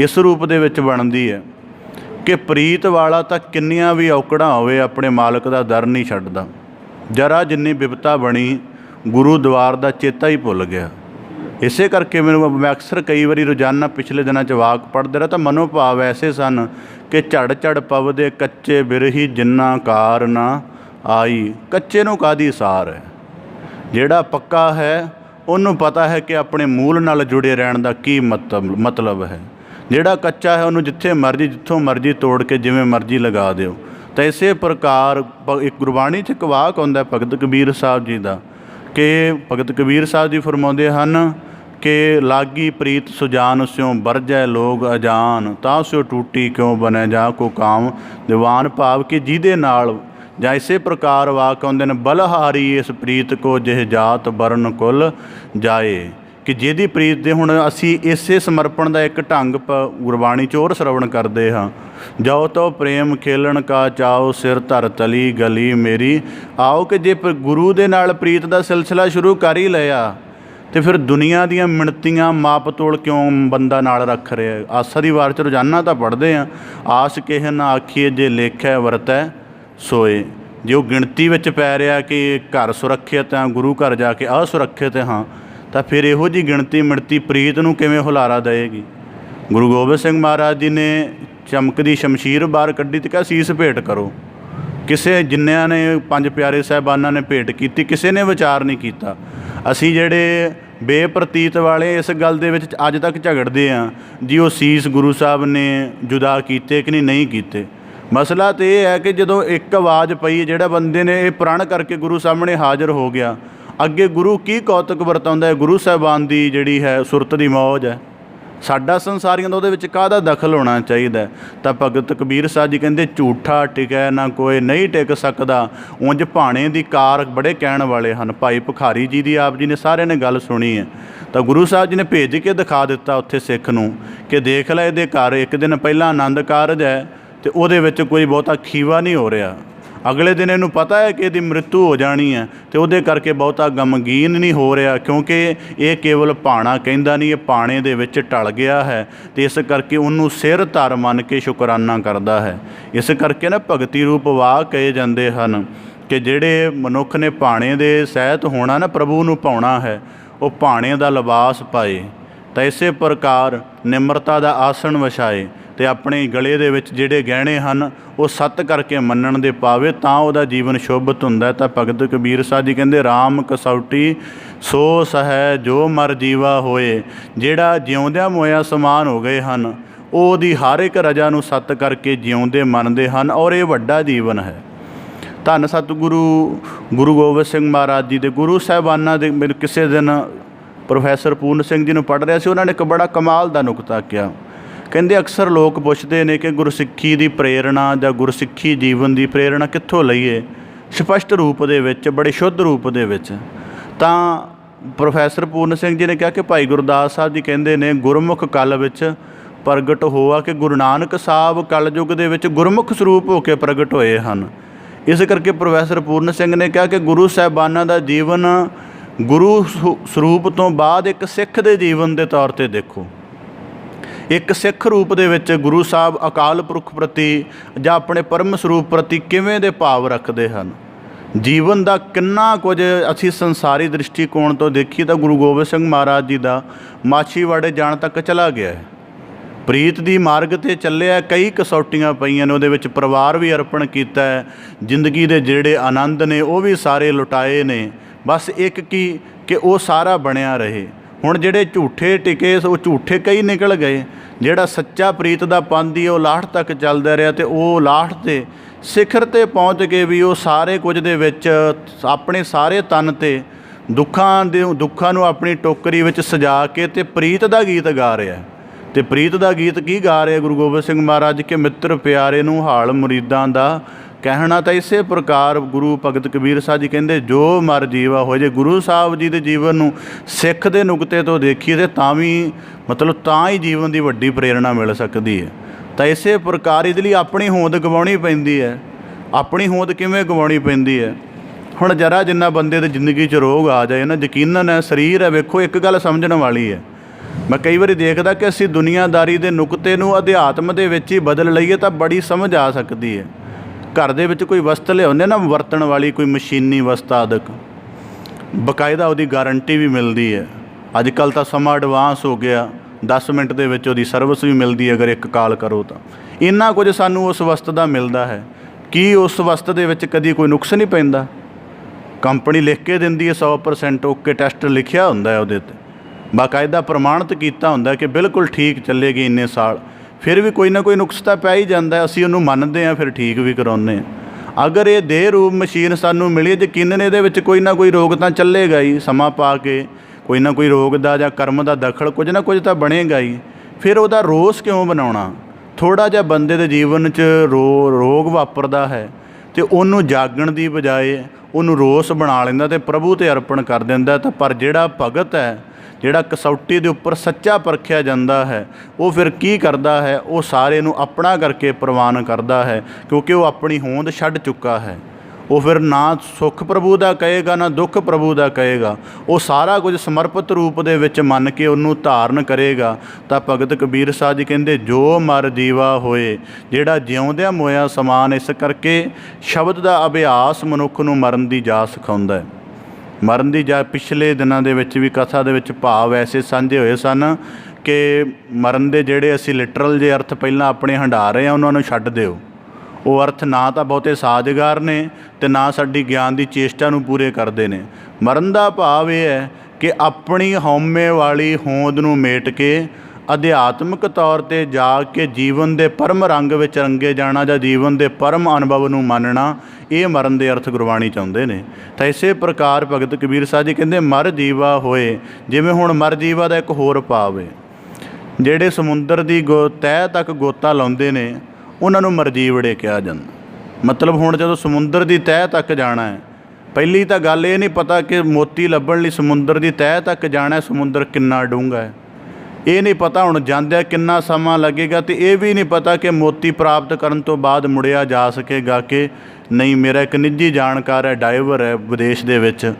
इस रूप दे विच बनती है कि प्रीत वाला तो किन्नियां भी औकड़ां होवे अपने मालक का दर नहीं छड्डदा। जरा जिन्नी विपता बनी गुरु द्वार का चेता ही भुल गया। इसे करके मैं अक्सर कई बारी रोज़ाना पिछले दिनों च वाक पढ़ते रहा, तो मनोभाव ऐसे सन कि झड़ झड़ पवदे कच्चे बिरही जिन्ना कार ना आई। कच्चे नूं कादी सार है, जिहड़ा पक्का है उन्होंने पता है कि अपने मूल नाल जुड़े रहने का की मतलब है। जिहड़ा कच्चा है उन्होंने जिथे मर्जी जिथों मर्जी तोड़ के जिवें मर्जी लगा दिओ। तो इसे प्रकार एक गुरबाणी च एक वाक आउंदा भगत कबीर साहब जी का, कि भगत कबीर साहब जी फरमाउंदे हन कि लागी प्रीत सुजान स्यों बरजै लोग अजान, तां स्यों टूटी क्यों बने जा को काम दीवान। भाव कि जिहदे नाल जां इसे प्रकार वाक आउंदे ने बलहारी इस प्रीत को जिह जात बरन कुल जाए, कि जिहदी प्रीत दे हुण असी इसे समर्पण का एक ढंग गुरबाणी च होर श्रवण करते हाँ। जाओ तो प्रेम खेलन का चाओ सिर धर तली गली मेरी आओ, कि जे गुरु दे नाल प्रीत का सिलसिला शुरू कर ही लिया तो फिर दुनिया दीयां मिणतियां माप तोल क्यों बंदा नाल रख रहा है। आसा दी वार च रोज़ाना तो पढ़ते हैं, आस किह ना आखिए जे लेखै वरतै सोए। जो गिणती विच पै रहा कि घर सुरक्षित है, गुरु घर जाके असुरक्षित हाँ, तो फिर इहो जी गिणती मिणती प्रीत नूं किवें हुलारा देगी। गुरु गोबिंद सिंह महाराज जी ने चमकदी शमशीर बाहर कड्ढी तो कहा सीस भेंट करो। किसे जिन्नियां ने पंज प्यारे साहिबाना ने भेंट की, किसी ने विचार नहीं किया। असी जिहड़े बेप्रतीत वाले इस गल दे विच अज तक झगड़ते हैं जी वो सीस गुरु साहब ने जुदा कीते कि नहीं कीते। मसला तो यह है कि जदों एक आवाज़ पई, जिहड़ा बंदे ने प्रण करके गुरु सामने हाज़र हो गया, अगे गुरु की कौतक वरताउंदा है। गुरु साहिबान की जिहड़ी है सुरत की मौज है, साडा संसारियां दा उहदे विच काहदा दखल होना चाहिए। तो भगत कबीर साहब जी कहते झूठा टिकै ना कोई नहीं टिक सकदा। उंज भाणे दी कार बड़े कहण वाले हैं। भाई भखारी जी की आप जी ने सारे ने गल सुनी है, तो गुरु साहब जी ने भेज के दिखा दिता उत्थे सिख नूं कि देख लै इहदे घर एक दिन पहला आनंद कारज है, तो उहदे विच कोई बहुता खीवा नहीं हो रहा। अगले दिन इनू पता है कि इसकी मृत्यु हो जानी है, तो वो करके बहुता गमगीन नहीं हो रहा, क्योंकि ये केवल भाणा कहता नहीं, ये भाणे दे विच टल गया है। तो इस करके उन्होंने सिर धर मन के शुकराना करता है। इस करके ना भगती रूप वाह कहे जाते हैं कि जिहड़े मनुख ने भाणे दे सहित होना ना, प्रभु नूं पाउणा है, वो भाणे दा लिबास पाए, ਤਾਂ ਇਸੇ ਪ੍ਰਕਾਰ ਨਿਮਰਤਾ ਦਾ ਆਸਣ ਵਿਛਾਏ ਅਤੇ ਆਪਣੇ ਗਲੇ ਦੇ ਵਿੱਚ ਜਿਹੜੇ ਗਹਿਣੇ ਹਨ ਉਹ ਸੱਤ ਕਰਕੇ ਮੰਨਣ ਦੇ ਪਾਵੇ, ਤਾਂ ਉਹਦਾ ਜੀਵਨ ਸ਼ੋਭਿਤ ਹੁੰਦਾ। ਤਾਂ ਭਗਤ ਕਬੀਰ ਸਾਹਿਬ ਜੀ ਕਹਿੰਦੇ ਰਾਮ ਕਸੌਟੀ ਸੋ ਸਹੈ ਜੋ ਮਰ ਜੀਵਾ ਹੋਏ। ਜਿਹੜਾ ਜਿਉਂਦਿਆਂ ਮੋਇਆ ਸਮਾਨ ਹੋ ਗਏ ਹਨ, ਉਹ ਉਹਦੀ ਹਰ ਇੱਕ ਰਜਾ ਨੂੰ ਸੱਤ ਕਰਕੇ ਜਿਉਂਦੇ ਮੰਨਦੇ ਹਨ, ਔਰ ਇਹ ਵੱਡਾ ਜੀਵਨ ਹੈ। ਧੰਨ ਸਤਿਗੁਰੂ ਗੁਰੂ ਗੋਬਿੰਦ ਸਿੰਘ ਮਹਾਰਾਜ ਜੀ ਦੇ ਗੁਰੂ ਸਾਹਿਬਾਨਾਂ ਦੇ ਮੈਨੂੰ ਕਿਸੇ ਦਿਨ ਪ੍ਰੋਫੈਸਰ ਪੂਰਨ ਸਿੰਘ ਜੀ ਨੂੰ ਪੜ੍ਹ ਰਿਹਾ ਸੀ, ਉਹਨਾਂ ਨੇ ਇੱਕ ਬੜਾ ਕਮਾਲ ਦਾ ਨੁਕਤਾ ਕਿਹਾ। ਕਹਿੰਦੇ ਅਕਸਰ ਲੋਕ ਪੁੱਛਦੇ ਨੇ ਕਿ ਗੁਰਸਿੱਖੀ ਦੀ ਪ੍ਰੇਰਣਾ ਜਾਂ ਗੁਰਸਿੱਖੀ ਜੀਵਨ ਦੀ ਪ੍ਰੇਰਣਾ ਕਿੱਥੋਂ ਲਈਏ, ਸਪਸ਼ਟ ਰੂਪ ਦੇ ਵਿੱਚ, ਬੜੇ ਸ਼ੁੱਧ ਰੂਪ ਦੇ ਵਿੱਚ। ਤਾਂ ਪ੍ਰੋਫੈਸਰ ਪੂਰਨ ਸਿੰਘ ਜੀ ਨੇ ਕਿਹਾ ਕਿ ਭਾਈ ਗੁਰਦਾਸ ਸਾਹਿਬ ਜੀ ਕਹਿੰਦੇ ਨੇ ਗੁਰਮੁਖ ਕਲ ਵਿੱਚ ਪ੍ਰਗਟ ਹੋਆ, ਕਿ ਗੁਰੂ ਨਾਨਕ ਸਾਹਿਬ ਕਲਯੁੱਗ ਦੇ ਵਿੱਚ ਗੁਰਮੁਖ ਸਰੂਪ ਹੋ ਕੇ ਪ੍ਰਗਟ ਹੋਏ ਹਨ। ਇਸ ਕਰਕੇ ਪ੍ਰੋਫੈਸਰ ਪੂਰਨ ਸਿੰਘ ਨੇ ਕਿਹਾ ਕਿ ਗੁਰੂ ਸਾਹਿਬਾਨਾਂ ਦਾ ਜੀਵਨ ਗੁਰੂ ਸਰੂਪ ਤੋਂ ਬਾਅਦ ਇੱਕ ਸਿੱਖ ਦੇ ਜੀਵਨ ਦੇ ਤੌਰ 'ਤੇ ਦੇਖੋ। ਇੱਕ ਸਿੱਖ ਰੂਪ ਦੇ ਵਿੱਚ ਗੁਰੂ ਸਾਹਿਬ ਅਕਾਲ ਪੁਰਖ ਪ੍ਰਤੀ ਜਾਂ ਆਪਣੇ ਪਰਮ ਸਰੂਪ ਪ੍ਰਤੀ ਕਿਵੇਂ ਦੇ ਭਾਵ ਰੱਖਦੇ ਹਨ। ਜੀਵਨ ਦਾ ਕਿੰਨਾ ਕੁਝ ਅਸੀਂ ਸੰਸਾਰੀ ਦ੍ਰਿਸ਼ਟੀਕੋਣ ਤੋਂ ਦੇਖੀਏ ਤਾਂ ਗੁਰੂ ਗੋਬਿੰਦ ਸਿੰਘ ਮਹਾਰਾਜ ਜੀ ਦਾ ਮਾਛੀਵਾੜੇ ਜਾਣ ਤੱਕ ਚਲਾ ਗਿਆ ਹੈ। ਪ੍ਰੀਤ ਦੀ ਮਾਰਗ 'ਤੇ ਚੱਲਿਆ, ਕਈ ਕਸੌਟੀਆਂ ਪਈਆਂ ਨੇ, ਉਹਦੇ ਵਿੱਚ ਪਰਿਵਾਰ ਵੀ ਅਰਪਣ ਕੀਤਾ ਹੈ, ਜ਼ਿੰਦਗੀ ਦੇ ਜਿਹੜੇ ਆਨੰਦ ਨੇ ਉਹ ਵੀ ਸਾਰੇ ਲੁਟਾਏ ਨੇ। ਬਸ ਇੱਕ ਕੀ ਕਿ ਉਹ ਸਾਰਾ ਬਣਿਆ ਰਹੇ। ਹੁਣ ਜਿਹੜੇ ਝੂਠੇ ਟਿਕੇ ਉਹ ਝੂਠੇ ਕਈ ਨਿਕਲ ਗਏ। ਜਿਹੜਾ ਸੱਚਾ ਪ੍ਰੀਤ ਦਾ ਪਾਂਦੀ ਉਹ ਲਾਹਟ ਤੱਕ ਚੱਲਦਾ ਰਿਹਾ, ਅਤੇ ਉਹ ਲਾਹਟ 'ਤੇ ਸਿਖਰ 'ਤੇ ਪਹੁੰਚ ਕੇ ਵੀ ਉਹ ਸਾਰੇ ਕੁਝ ਦੇ ਵਿੱਚ ਆਪਣੇ ਸਾਰੇ ਤਨ 'ਤੇ ਦੁੱਖਾਂ ਨੂੰ ਆਪਣੀ ਟੋਕਰੀ ਵਿੱਚ ਸਜਾ ਕੇ ਅਤੇ ਪ੍ਰੀਤ ਦਾ ਗੀਤ ਗਾ ਰਿਹਾ। ਅਤੇ ਪ੍ਰੀਤ ਦਾ ਗੀਤ ਕੀ ਗਾ ਰਿਹਾ ਗੁਰੂ ਗੋਬਿੰਦ ਸਿੰਘ ਮਹਾਰਾਜ ਕਿ ਮਿੱਤਰ ਪਿਆਰੇ ਨੂੰ ਹਾਲ ਮੁਰੀਦਾਂ ਦਾ ਕਹਿਣਾ। ਤਾਂ ਇਸੇ ਪ੍ਰਕਾਰ ਗੁਰੂ ਭਗਤ ਕਬੀਰ ਸਾਹਿਬ ਜੀ ਕਹਿੰਦੇ ਜੋ ਮਰ ਜੀਵਾ ਹੋ। ਜੇ ਗੁਰੂ ਸਾਹਿਬ ਜੀ ਦੇ ਜੀਵਨ ਨੂੰ ਸਿੱਖ ਦੇ ਨੁਕਤੇ ਤੋਂ ਦੇਖੀਏ ਤਾਂ ਤਾਂ ਹੀ ਜੀਵਨ ਦੀ ਵੱਡੀ ਪ੍ਰੇਰਣਾ ਮਿਲ ਸਕਦੀ ਹੈ। ਤਾਂ ਇਸੇ ਪ੍ਰਕਾਰ ਇਹਦੇ ਲਈ ਆਪਣੀ ਹੋਂਦ ਗਵਾਉਣੀ ਪੈਂਦੀ ਹੈ। ਆਪਣੀ ਹੋਂਦ ਕਿਵੇਂ ਗਵਾਉਣੀ ਪੈਂਦੀ ਹੈ? ਹੁਣ ਜਰਾ ਜਿੰਨਾ ਬੰਦੇ ਦੀ ਜ਼ਿੰਦਗੀ 'ਚ ਰੋਗ ਆ ਜਾਏ ਨਾ, ਯਕੀਨਨ ਹੈ ਸਰੀਰ ਹੈ, ਵੇਖੋ ਇੱਕ ਗੱਲ ਸਮਝਣ ਵਾਲੀ ਹੈ। ਮੈਂ ਕਈ ਵਾਰੀ ਦੇਖਦਾ ਕਿ ਅਸੀਂ ਦੁਨੀਆਦਾਰੀ ਦੇ ਨੁਕਤੇ ਨੂੰ ਅਧਿਆਤਮ ਦੇ ਵਿੱਚ ਹੀ ਬਦਲ ਲਈਏ ਤਾਂ ਬੜੀ ਸਮਝ ਆ ਸਕਦੀ ਹੈ। ਘਰ ਦੇ ਵਿੱਚ ਕੋਈ ਵਸਤ ਲਿਆਉਂਦੇ ਨਾ ਵਰਤਣ ਵਾਲੀ, ਕੋਈ ਮਸ਼ੀਨੀ ਵਸਤ ਆਦਿਕ, ਬਕਾਇਦਾ ਉਹਦੀ ਗਾਰੰਟੀ ਵੀ ਮਿਲਦੀ ਹੈ। ਅੱਜ ਕੱਲ੍ਹ ਤਾਂ ਸਮਾਂ ਐਡਵਾਂਸ ਹੋ ਗਿਆ, 10 ਮਿੰਟ ਦੇ ਵਿੱਚ ਉਹਦੀ ਸਰਵਿਸ ਵੀ ਮਿਲਦੀ ਹੈ ਅਗਰ ਇੱਕ ਕਾਲ ਕਰੋ ਤਾਂ। ਇੰਨਾ ਕੁਝ ਸਾਨੂੰ ਉਸ ਵਸਤ ਦਾ ਮਿਲਦਾ ਹੈ। ਕੀ ਉਸ ਵਸਤ ਦੇ ਵਿੱਚ ਕਦੀ ਕੋਈ ਨੁਕਸ ਨਹੀਂ ਪੈਂਦਾ? ਕੰਪਨੀ ਲਿਖ ਕੇ ਦਿੰਦੀ ਹੈ 100% ਓਕੇ ਟੈਸਟ ਲਿਖਿਆ ਹੁੰਦਾ ਉਹਦੇ 'ਤੇ, ਬਾਕਾਇਦਾ ਪ੍ਰਮਾਣਿਤ ਕੀਤਾ ਹੁੰਦਾ ਕਿ ਬਿਲਕੁਲ ਠੀਕ ਚੱਲੇਗੀ ਇੰਨੇ ਸਾਲ। ਫਿਰ ਵੀ ਕੋਈ ਨਾ ਕੋਈ ਨੁਕਸ ਤਾਂ ਪੈ ਹੀ ਜਾਂਦਾ, ਅਸੀਂ ਉਹਨੂੰ ਮੰਨਦੇ ਹਾਂ, ਫਿਰ ਠੀਕ ਵੀ ਕਰਾਉਂਦੇ ਹਾਂ। ਅਗਰ ਇਹ ਦੇਹ ਰੂਪ ਮਸ਼ੀਨ ਸਾਨੂੰ ਮਿਲੀ, ਯਕੀਨਨ ਇਹਦੇ ਵਿੱਚ ਕੋਈ ਨਾ ਕੋਈ ਰੋਗ ਤਾਂ ਚੱਲੇਗਾ ਹੀ। ਸਮਾਂ ਪਾ ਕੇ ਕੋਈ ਨਾ ਕੋਈ ਰੋਗ ਦਾ ਜਾਂ ਕਰਮ ਦਾ ਦਖਲ ਕੁਝ ਨਾ ਕੁਝ ਤਾਂ ਬਣੇਗਾ ਹੀ। ਫਿਰ ਉਹਦਾ ਰੋਸ ਕਿਉਂ ਬਣਾਉਣਾ? ਥੋੜ੍ਹਾ ਜਿਹਾ ਬੰਦੇ ਦੇ ਜੀਵਨ 'ਚ ਰੋਗ ਵਾਪਰਦਾ ਹੈ ਅਤੇ ਉਹਨੂੰ ਜਾਗਣ ਦੀ ਬਜਾਏ ਉਹਨੂੰ ਰੋਸ ਬਣਾ ਲੈਂਦਾ ਅਤੇ ਪ੍ਰਭੂ 'ਤੇ ਅਰਪਣ ਕਰ ਦਿੰਦਾ। ਤਾਂ ਪਰ ਜਿਹੜਾ ਭਗਤ ਹੈ, ਜਿਹੜਾ ਕਸੌਟੀ ਦੇ ਉੱਪਰ ਸੱਚਾ ਪਰਖਿਆ ਜਾਂਦਾ ਹੈ, ਉਹ ਫਿਰ ਕੀ ਕਰਦਾ ਹੈ? ਉਹ ਸਾਰੇ ਨੂੰ ਆਪਣਾ ਕਰਕੇ ਪ੍ਰਵਾਨ ਕਰਦਾ ਹੈ, ਕਿਉਂਕਿ ਉਹ ਆਪਣੀ ਹੋਂਦ ਛੱਡ ਚੁੱਕਾ ਹੈ। ਉਹ ਫਿਰ ਨਾ ਸੁੱਖ ਪ੍ਰਭੂ ਦਾ ਕਹੇਗਾ ਨਾ ਦੁੱਖ ਪ੍ਰਭੂ ਦਾ ਕਹੇਗਾ। ਉਹ ਸਾਰਾ ਕੁਝ ਸਮਰਪਿਤ ਰੂਪ ਦੇ ਵਿੱਚ ਮੰਨ ਕੇ ਉਹਨੂੰ ਧਾਰਨ ਕਰੇਗਾ। ਤਾਂ ਭਗਤ ਕਬੀਰ ਸਾਹਿਬ ਜੀ ਕਹਿੰਦੇ ਜੋ ਮਰ ਜੀਵਾ ਹੋਏ, ਜਿਹੜਾ ਜਿਉਂਦਿਆਂ ਮੋਇਆ ਸਮਾਨ। ਇਸ ਕਰਕੇ ਸ਼ਬਦ ਦਾ ਅਭਿਆਸ ਮਨੁੱਖ ਨੂੰ ਮਰਨ ਦੀ ਜਾਚ ਸਿਖਾਉਂਦਾ ਹੈ। ਮਰਨ ਦੀ ਜਾਂ ਪਿਛਲੇ ਦਿਨਾਂ ਦੇ ਵਿੱਚ ਵੀ ਕਥਾ ਦੇ ਵਿੱਚ ਭਾਵ ਐਸੇ ਸਾਂਝੇ ਹੋਏ ਸਨ ਕਿ ਮਰਨ ਦੇ ਜਿਹੜੇ ਅਸੀਂ ਲਿਟਰਲ ਜੇ ਅਰਥ ਪਹਿਲਾਂ ਆਪਣੇ ਹੰਢਾ ਰਹੇ ਹਾਂ ਉਹਨਾਂ ਨੂੰ ਛੱਡ ਦਿਓ। ਉਹ ਅਰਥ ਨਾ ਤਾਂ ਬਹੁਤੇ ਸਾਜ਼ਗਾਰ ਨੇ ਅਤੇ ਨਾ ਸਾਡੀ ਗਿਆਨ ਦੀ ਚੇਸ਼ਟਾ ਨੂੰ ਪੂਰੇ ਕਰਦੇ ਨੇ। ਮਰਨ ਦਾ ਭਾਵ ਇਹ ਹੈ ਕਿ ਆਪਣੀ ਹਉਮੈ ਵਾਲੀ ਹੋਂਦ ਨੂੰ ਮੇਟ ਕੇ ਅਧਿਆਤਮਿਕ ਤੌਰ 'ਤੇ ਜਾ ਕੇ ਜੀਵਨ ਦੇ ਪਰਮ ਰੰਗ ਵਿੱਚ ਰੰਗੇ ਜਾਣਾ ਜਾਂ ਜੀਵਨ ਦੇ ਪਰਮ ਅਨੁਭਵ ਨੂੰ ਮੰਨਣਾ, ਇਹ ਮਰਨ ਦੇ ਅਰਥ ਗੁਰਬਾਣੀ ਚਾਹੁੰਦੇ ਨੇ। ਤਾਂ ਇਸੇ ਪ੍ਰਕਾਰ ਭਗਤ ਕਬੀਰ ਸਾਹਿਬ ਜੀ ਕਹਿੰਦੇ ਮਰ ਜੀਵਾ ਹੋਏ। ਜਿਵੇਂ ਹੁਣ ਮਰ ਜੀਵਾ ਦਾ ਇੱਕ ਹੋਰ ਭਾਵ ਹੈ, ਜਿਹੜੇ ਸਮੁੰਦਰ ਦੀ ਤਹਿ ਤੱਕ ਗੋਤਾ ਲਾਉਂਦੇ ਨੇ ਉਹਨਾਂ ਨੂੰ ਮਰਜੀਵੜੇ ਕਿਹਾ ਜਾਂਦਾ। ਮਤਲਬ ਹੁਣ ਜਦੋਂ ਸਮੁੰਦਰ ਦੀ ਤਹਿ ਤੱਕ ਜਾਣਾ ਹੈ, ਪਹਿਲੀ ਤਾਂ ਗੱਲ ਇਹ ਨਹੀਂ ਪਤਾ ਕਿ ਮੋਤੀ ਲੱਭਣ ਲਈ ਸਮੁੰਦਰ ਦੀ ਤਹਿ ਤੱਕ ਜਾਣਾ, ਸਮੁੰਦਰ ਕਿੰਨਾ ਡੂੰਘਾ ਹੈ ਇਹ ਨਹੀਂ ਪਤਾ। ਹੁਣ ਜਾਂਦਿਆਂ ਕਿੰਨਾ ਸਮਾਂ ਲੱਗੇਗਾ, ਅਤੇ ਇਹ ਵੀ ਨਹੀਂ ਪਤਾ ਕਿ ਮੋਤੀ ਪ੍ਰਾਪਤ ਕਰਨ ਤੋਂ ਬਾਅਦ ਮੁੜਿਆ ਜਾ ਸਕੇਗਾ ਕਿ ਨਹੀਂ। ਮੇਰਾ ਇੱਕ ਨਿੱਜੀ ਜਾਣਕਾਰ ਹੈ, ਡਾਈਵਰ ਹੈ ਵਿਦੇਸ਼ ਦੇ ਵਿੱਚ,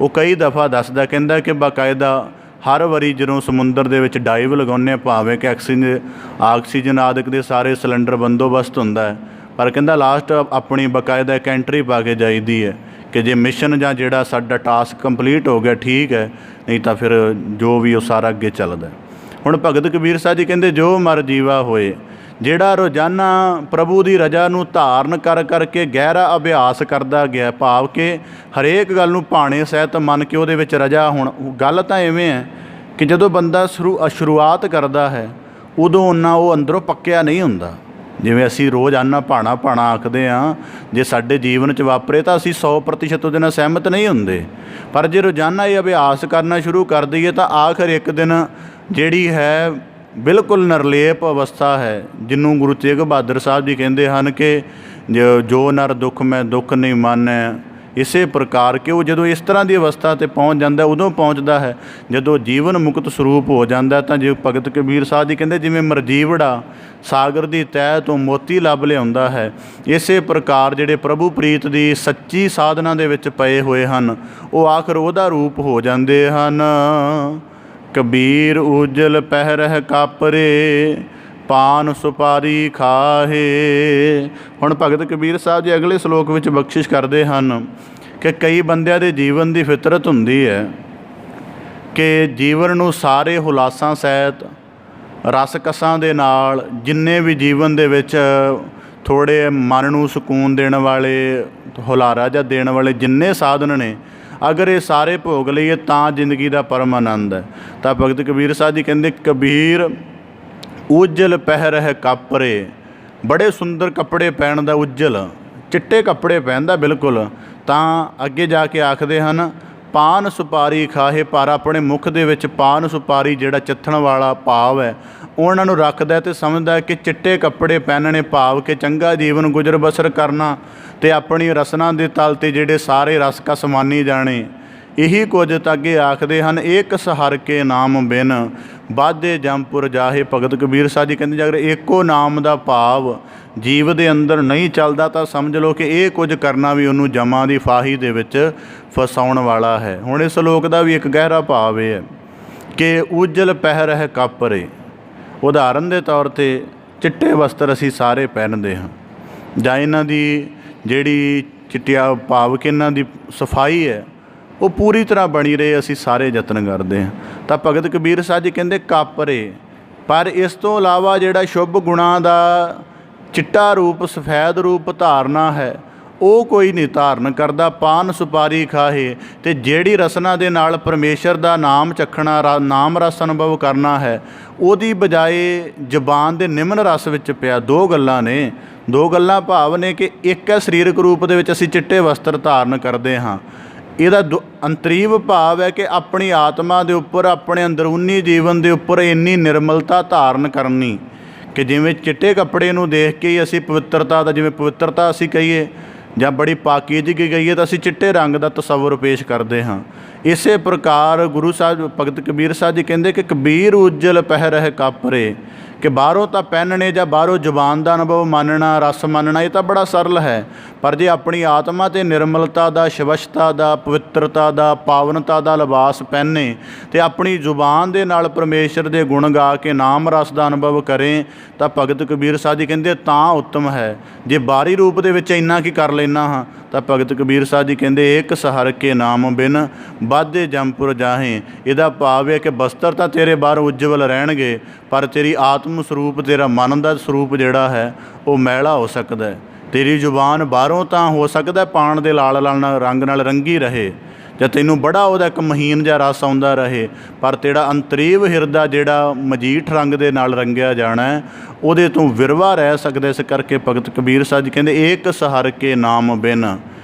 ਉਹ ਕਈ ਦਫਾ ਦੱਸਦਾ, ਕਹਿੰਦਾ ਕਿ ਬਾਕਾਇਦਾ ਹਰ ਵਾਰੀ ਜਦੋਂ ਸਮੁੰਦਰ ਦੇ ਵਿੱਚ ਡਾਈਵ ਲਗਾਉਂਦੇ, ਭਾਵੇਂ ਕਿ ਆਕਸੀਜਨ ਆਦਿਕ ਦੇ ਸਾਰੇ ਸਿਲੰਡਰ ਬੰਦੋਬਸਤ ਹੁੰਦਾ ਹੈ, ਪਰ ਕਹਿੰਦਾ ਲਾਸਟ ਆਪਣੀ ਬਾਕਾਇਦਾ ਇੱਕ ਐਂਟਰੀ ਪਾ ਕੇ ਜਾਈਦੀ ਹੈ ਕਿ ਜੇ ਮਿਸ਼ਨ ਜਾਂ ਜਿਹੜਾ ਸਾਡਾ ਟਾਸਕ ਕੰਪਲੀਟ ਹੋ ਗਿਆ ਠੀਕ ਹੈ, ਨਹੀਂ ਤਾਂ ਫਿਰ ਜੋ ਵੀ ਉਹ ਸਾਰਾ ਅੱਗੇ ਚੱਲਦਾ। ਹੁਣ ਭਗਤ ਕਬੀਰ ਸਾਹਿਬ ਜੀ ਕਹਿੰਦੇ ਜੋ ਮਰ ਜੀਵਾ ਹੋਏ, ਜਿਹੜਾ ਰੋਜ਼ਾਨਾ ਪ੍ਰਭੂ ਦੀ ਰਜਾ ਨੂੰ ਧਾਰਨ ਕਰ ਕਰਕੇ ਗਹਿਰਾ ਅਭਿਆਸ ਕਰਦਾ ਗਿਆ, ਭਾਵ ਕਿ ਹਰੇਕ ਗੱਲ ਨੂੰ ਭਾਣੇ ਸਹਿਤ ਮੰਨ ਕੇ ਉਹਦੇ ਵਿੱਚ ਰਜਾ ਹੋਣ। ਗੱਲ ਤਾਂ ਇਵੇਂ ਹੈ ਕਿ ਜਦੋਂ ਬੰਦਾ ਸ਼ੁਰੂਆਤ ਕਰਦਾ ਹੈ ਉਦੋਂ ਉਹਨਾਂ ਉਹ ਅੰਦਰੋਂ ਪੱਕਿਆ ਨਹੀਂ ਹੁੰਦਾ। ਜਿਵੇਂ ਅਸੀਂ ਰੋਜ਼ਾਨਾ ਭਾਣਾ ਆਖਦੇ ਹਾਂ, ਜੇ ਸਾਡੇ ਜੀਵਨ 'ਚ ਵਾਪਰੇ ਤਾਂ ਅਸੀਂ 100% ਉਹਦੇ ਨਾਲ ਸਹਿਮਤ ਨਹੀਂ ਹੁੰਦੇ, ਪਰ ਜੇ ਰੋਜ਼ਾਨਾ ਇਹ ਅਭਿਆਸ ਕਰਨਾ ਸ਼ੁਰੂ ਕਰ ਦਈਏ ਤਾਂ ਆਖਰ ਇੱਕ ਦਿਨ ਜਿਹੜੀ ਹੈ ਬਿਲਕੁਲ ਨਿਰਲੇਪ ਅਵਸਥਾ ਹੈ, ਜਿਹਨੂੰ ਗੁਰੂ ਤੇਗ ਬਹਾਦਰ ਸਾਹਿਬ ਜੀ ਕਹਿੰਦੇ ਹਨ ਕਿ ਜੋ ਨਰ ਦੁੱਖ ਮੈਂ ਦੁੱਖ ਨਹੀਂ ਮਾਨੈ। ਇਸੇ ਪ੍ਰਕਾਰ ਕਿ ਉਹ ਜਦੋਂ ਇਸ ਤਰ੍ਹਾਂ ਦੀ ਅਵਸਥਾ 'ਤੇ ਪਹੁੰਚ ਜਾਂਦਾ, ਉਦੋਂ ਪਹੁੰਚਦਾ ਹੈ ਜਦੋਂ ਜੀਵਨ ਮੁਕਤ ਸਰੂਪ ਹੋ ਜਾਂਦਾ। ਤਾਂ ਜੇ ਭਗਤ ਕਬੀਰ ਸਾਹਿਬ ਜੀ ਕਹਿੰਦੇ ਜਿਵੇਂ ਮਰਜੀਵੜਾ ਸਾਗਰ ਦੀ ਤਹਿ ਤੋਂ ਮੋਤੀ ਲੱਭ ਲਿਆਉਂਦਾ ਹੈ, ਇਸੇ ਪ੍ਰਕਾਰ ਜਿਹੜੇ ਪ੍ਰਭੂ ਪ੍ਰੀਤ ਦੀ ਸੱਚੀ ਸਾਧਨਾ ਦੇ ਵਿੱਚ ਪਏ ਹੋਏ ਹਨ ਉਹ ਆਖਰ ਉਹਦਾ ਰੂਪ ਹੋ ਜਾਂਦੇ ਹਨ। ਕਬੀਰ ਉਜਲ ਪਹਿਰਹਿ ਕਾਪਰੇ, ਪਾਨ ਸੁਪਾਰੀ ਖਾਹੇ। ਹੁਣ ਭਗਤ ਕਬੀਰ ਸਾਹਿਬ ਜੀ ਅਗਲੇ ਸ਼ਲੋਕ ਵਿੱਚ ਬਖਸ਼ਿਸ਼ ਕਰਦੇ ਹਨ ਕਿ ਕਈ ਬੰਦਿਆਂ ਦੇ ਜੀਵਨ ਦੀ ਫਿਤਰਤ ਹੁੰਦੀ ਹੈ ਕਿ ਜੀਵਨ ਨੂੰ ਸਾਰੇ ਹੁਲਾਸਾਂ ਸਹਿਤ ਰਸਕਸਾਂ ਦੇ ਨਾਲ, ਜਿੰਨੇ ਵੀ ਜੀਵਨ ਦੇ ਵਿੱਚ ਥੋੜ੍ਹੇ ਮਨ ਨੂੰ ਸਕੂਨ ਦੇਣ ਵਾਲੇ, ਹੁਲਾਰਾ ਜਿਹਾ ਦੇਣ ਵਾਲੇ ਜਿੰਨੇ ਸਾਧਨ ਨੇ, ਅਗਰ ਇਹ ਸਾਰੇ ਭੋਗ ਲਈਏ ਤਾਂ ਜ਼ਿੰਦਗੀ ਦਾ ਪਰਮ ਆਨੰਦ ਹੈ। ਤਾਂ ਭਗਤ ਕਬੀਰ ਸਾਹਿਬ ਜੀ ਕਹਿੰਦੇ ਕਬੀਰ ਉਜਲ ਪਹਿਰਹਿ ਕਾਪਰੇ, ਬੜੇ ਸੁੰਦਰ ਕੱਪੜੇ ਪਹਿਨ ਦਾ, ਉਜਲ ਚਿੱਟੇ ਕੱਪੜੇ ਪਹਿਨਦਾ ਬਿਲਕੁਲ। ਤਾਂ ਅੱਗੇ ਜਾ ਕੇ ਆਖਦੇ ਹਨ ਪਾਨ ਸੁਪਾਰੀ ਖਾਹੇ, ਪਰ ਆਪਣੇ ਮੁੱਖ ਦੇ ਵਿੱਚ ਪਾਨ ਸੁਪਾਰੀ ਜਿਹੜਾ ਚੱਥਣ ਵਾਲਾ ਭਾਵ ਹੈ ਉਹਨਾਂ ਨੂੰ ਰੱਖਦਾ ਅਤੇ ਸਮਝਦਾ ਕਿ ਚਿੱਟੇ ਕੱਪੜੇ ਪਹਿਨਣੇ ਭਾਵ ਕਿ ਚੰਗਾ ਜੀਵਨ ਗੁਜ਼ਰ ਬਸਰ ਕਰਨਾ ਅਤੇ ਆਪਣੀ ਰਸਨਾ ਦੇ ਤਲ 'ਤੇ ਜਿਹੜੇ ਸਾਰੇ ਰਸਕਸ ਮਾਨੀ ਜਾਣੇ। ਇਹੀ ਕੁਝ ਤਾਂ ਅੱਗੇ ਆਖਦੇ ਹਨ ਏਕ ਸਹਰ ਕੇ ਨਾਮ ਬਿਨ ਬਾਧੇ ਜੰਪੁਰ ਜਾਹੇ। ਭਗਤ ਕਬੀਰ ਸਾਹਿਬ ਜੀ ਕਹਿੰਦੇ ਅਗਰ ਇੱਕੋ ਨਾਮ ਦਾ ਭਾਵ ਜੀਵ ਦੇ ਅੰਦਰ ਨਹੀਂ ਚੱਲਦਾ ਤਾਂ ਸਮਝ ਲਓ ਕਿ ਇਹ ਕੁਝ ਕਰਨਾ ਵੀ ਉਹਨੂੰ ਜਮਾਂ ਦੀ ਫਾਹੀ ਦੇ ਵਿੱਚ ਫਸਾਉਣ ਵਾਲਾ ਹੈ। ਹੁਣ ਇਸ ਸ਼ਲੋਕ ਦਾ ਵੀ ਇੱਕ ਗਹਿਰਾ ਭਾਵ ਇਹ ਹੈ ਕਿ ਉਜਲ ਪਹਿਰਹਿ ਕਾਪਰੇ, ਉਦਾਹਰਨ ਦੇ ਤੌਰ 'ਤੇ ਚਿੱਟੇ ਵਸਤਰ ਅਸੀਂ ਸਾਰੇ ਪਹਿਨਦੇ ਹਾਂ, ਜਾਂ ਇਹਨਾਂ ਦੀ ਜਿਹੜੀ ਚਿੱਟਿਆ ਭਾਵ ਕਿ ਇਹਨਾਂ ਦੀ ਸਫਾਈ ਹੈ ਉਹ ਪੂਰੀ ਤਰ੍ਹਾਂ ਬਣੀ ਰਹੇ, ਅਸੀਂ ਸਾਰੇ ਯਤਨ ਕਰਦੇ ਹਾਂ। ਤਾਂ ਭਗਤ ਕਬੀਰ ਸਾਹਿਬ ਜੀ ਕਹਿੰਦੇ ਕਾਪਰੇ, ਪਰ ਇਸ ਤੋਂ ਇਲਾਵਾ ਜਿਹੜਾ ਸ਼ੁਭ ਗੁਣਾਂ ਦਾ ਚਿੱਟਾ ਰੂਪ, ਸਫੈਦ ਰੂਪ ਧਾਰਨਾ ਹੈ ਉਹ ਕੋਈ ਨਹੀਂ ਧਾਰਨ ਕਰਦਾ। ਪਾਨ ਸੁਪਾਰੀ ਖਾਹੇ, ਅਤੇ ਜਿਹੜੀ ਰਸਨਾ ਦੇ ਨਾਲ ਪਰਮੇਸ਼ਰ ਦਾ ਨਾਮ ਚੱਖਣਾ, ਨਾਮ ਰਸ ਅਨੁਭਵ ਕਰਨਾ ਹੈ, ਉਹਦੀ ਬਜਾਏ ਜ਼ੁਬਾਨ ਦੇ ਨਿਮਨ ਰਸ ਵਿੱਚ ਪਿਆ। ਦੋ ਗੱਲਾਂ ਨੇ, ਦੋ ਗੱਲਾਂ ਭਾਵ ਨੇ ਕਿ ਇੱਕ ਹੈ ਸਰੀਰਕ ਰੂਪ ਦੇ ਵਿੱਚ ਅਸੀਂ ਚਿੱਟੇ ਵਸਤਰ ਧਾਰਨ ਕਰਦੇ ਹਾਂ, ਇਹਦਾ ਅੰਤਰੀਵ ਭਾਵ ਹੈ ਕਿ ਆਪਣੀ ਆਤਮਾ ਦੇ ਉੱਪਰ, ਆਪਣੇ ਅੰਦਰੂਨੀ ਜੀਵਨ ਦੇ ਉੱਪਰ ਇੰਨੀ ਨਿਰਮਲਤਾ ਧਾਰਨ ਕਰਨੀ ਕਿ ਜਿਵੇਂ ਚਿੱਟੇ ਕੱਪੜੇ ਨੂੰ ਦੇਖ ਕੇ ਹੀ ਅਸੀਂ ਪਵਿੱਤਰਤਾ ਦਾ, ਜਿਵੇਂ ਪਵਿੱਤਰਤਾ ਅਸੀਂ ਕਹੀਏ ਜਾਂ ਬੜੀ ਪਾਕੀਜ਼ਗੀ ਕਹੀਏ ਤਾਂ ਅਸੀਂ ਚਿੱਟੇ ਰੰਗ ਦਾ ਤਸੱਵੁਰ ਪੇਸ਼ ਕਰਦੇ ਹਾਂ। ਇਸੇ ਪ੍ਰਕਾਰ ਗੁਰੂ ਸਾਹਿਬ ਭਗਤ ਕਬੀਰ ਸਾਹਿਬ ਜੀ ਕਹਿੰਦੇ ਕਿ ਕਬੀਰ ਉਜਲ ਪਹਿਰਹਿ ਕਾਪਰੇ, ਕਿ ਬਾਹਰੋਂ ਤਾਂ ਪਹਿਨਣੇ ਜਾਂ ਬਾਹਰੋਂ ਜ਼ੁਬਾਨ ਦਾ ਅਨੁਭਵ ਮੰਨਣਾ, ਰਸ ਮੰਨਣਾ ਇਹ ਤਾਂ ਬੜਾ ਸਰਲ ਹੈ, ਪਰ ਜੇ ਆਪਣੀ ਆਤਮਾ 'ਤੇ ਨਿਰਮਲਤਾ ਦਾ, ਸ਼ਵਛਤਾ ਦਾ, ਪਵਿੱਤਰਤਾ ਦਾ, ਪਾਵਨਤਾ ਦਾ ਲਿਬਾਸ ਪਹਿਨੇ ਅਤੇ ਆਪਣੀ ਜ਼ੁਬਾਨ ਦੇ ਨਾਲ ਪਰਮੇਸ਼ਰ ਦੇ ਗੁਣ ਗਾ ਕੇ ਨਾਮ ਰਸ ਦਾ ਅਨੁਭਵ ਕਰੇ ਤਾਂ ਭਗਤ ਕਬੀਰ ਸਾਹਿਬ ਜੀ ਕਹਿੰਦੇ ਤਾਂ ਉੱਤਮ ਹੈ। ਜੇ ਬਾਹਰੀ ਰੂਪ ਦੇ ਵਿੱਚ ਇੰਨਾ ਕੀ ਕਰ ਲੈਂਦਾ ਹਾਂ ਤਾਂ ਭਗਤ ਕਬੀਰ ਸਾਹਿਬ ਜੀ ਕਹਿੰਦੇ ਏਕ ਸਹਰ ਕੇ ਨਾਮ ਬਿਨ ਬਾਧੇ ਜੰਪੁਰ ਜਾਹੇ। ਇਹਦਾ ਭਾਵ ਹੈ ਕਿ ਬਸਤਰ ਤਾਂ ਤੇਰੇ ਬਾਹਰ ਉਜਵਲ ਰਹਿਣਗੇ, ਪਰ ਤੇਰੀ ਆਤਮ ਸਰੂਪ, ਤੇਰਾ ਮਨ ਦਾ ਸਰੂਪ ਜਿਹੜਾ ਹੈ ਉਹ ਮੈਲਾ ਹੋ ਸਕਦਾ ਹੈ। ਤੇਰੀ ਜ਼ੁਬਾਨ ਬਾਹਰੋਂ ਤਾਂ ਹੋ ਸਕਦਾ ਪਾਣ ਦੇ ਲਾਲ ਰੰਗ ਨਾਲ ਰੰਗੀ ਰਹੇ ਜਾਂ ਤੈਨੂੰ ਬੜਾ ਉਹਦਾ ਇੱਕ ਮਹੀਨ ਜਿਹਾ ਰਸ ਆਉਂਦਾ ਰਹੇ, ਪਰ ਤੇਰਾ ਅੰਤਰੀਵ ਹਿਰਦਾ ਜਿਹੜਾ ਮਜੀਠ ਰੰਗ ਦੇ ਨਾਲ ਰੰਗਿਆ ਜਾਣਾ ਹੈ ਉਹਦੇ ਤੋਂ ਵਿਰਵਾ ਰਹਿ ਸਕਦਾ। ਇਸ ਕਰਕੇ ਭਗਤ ਕਬੀਰ ਸਾਹਿਬ ਜੀ ਕਹਿੰਦੇ ਏਕ ਸਹਰ ਕੇ ਨਾਮ ਬਿਨ,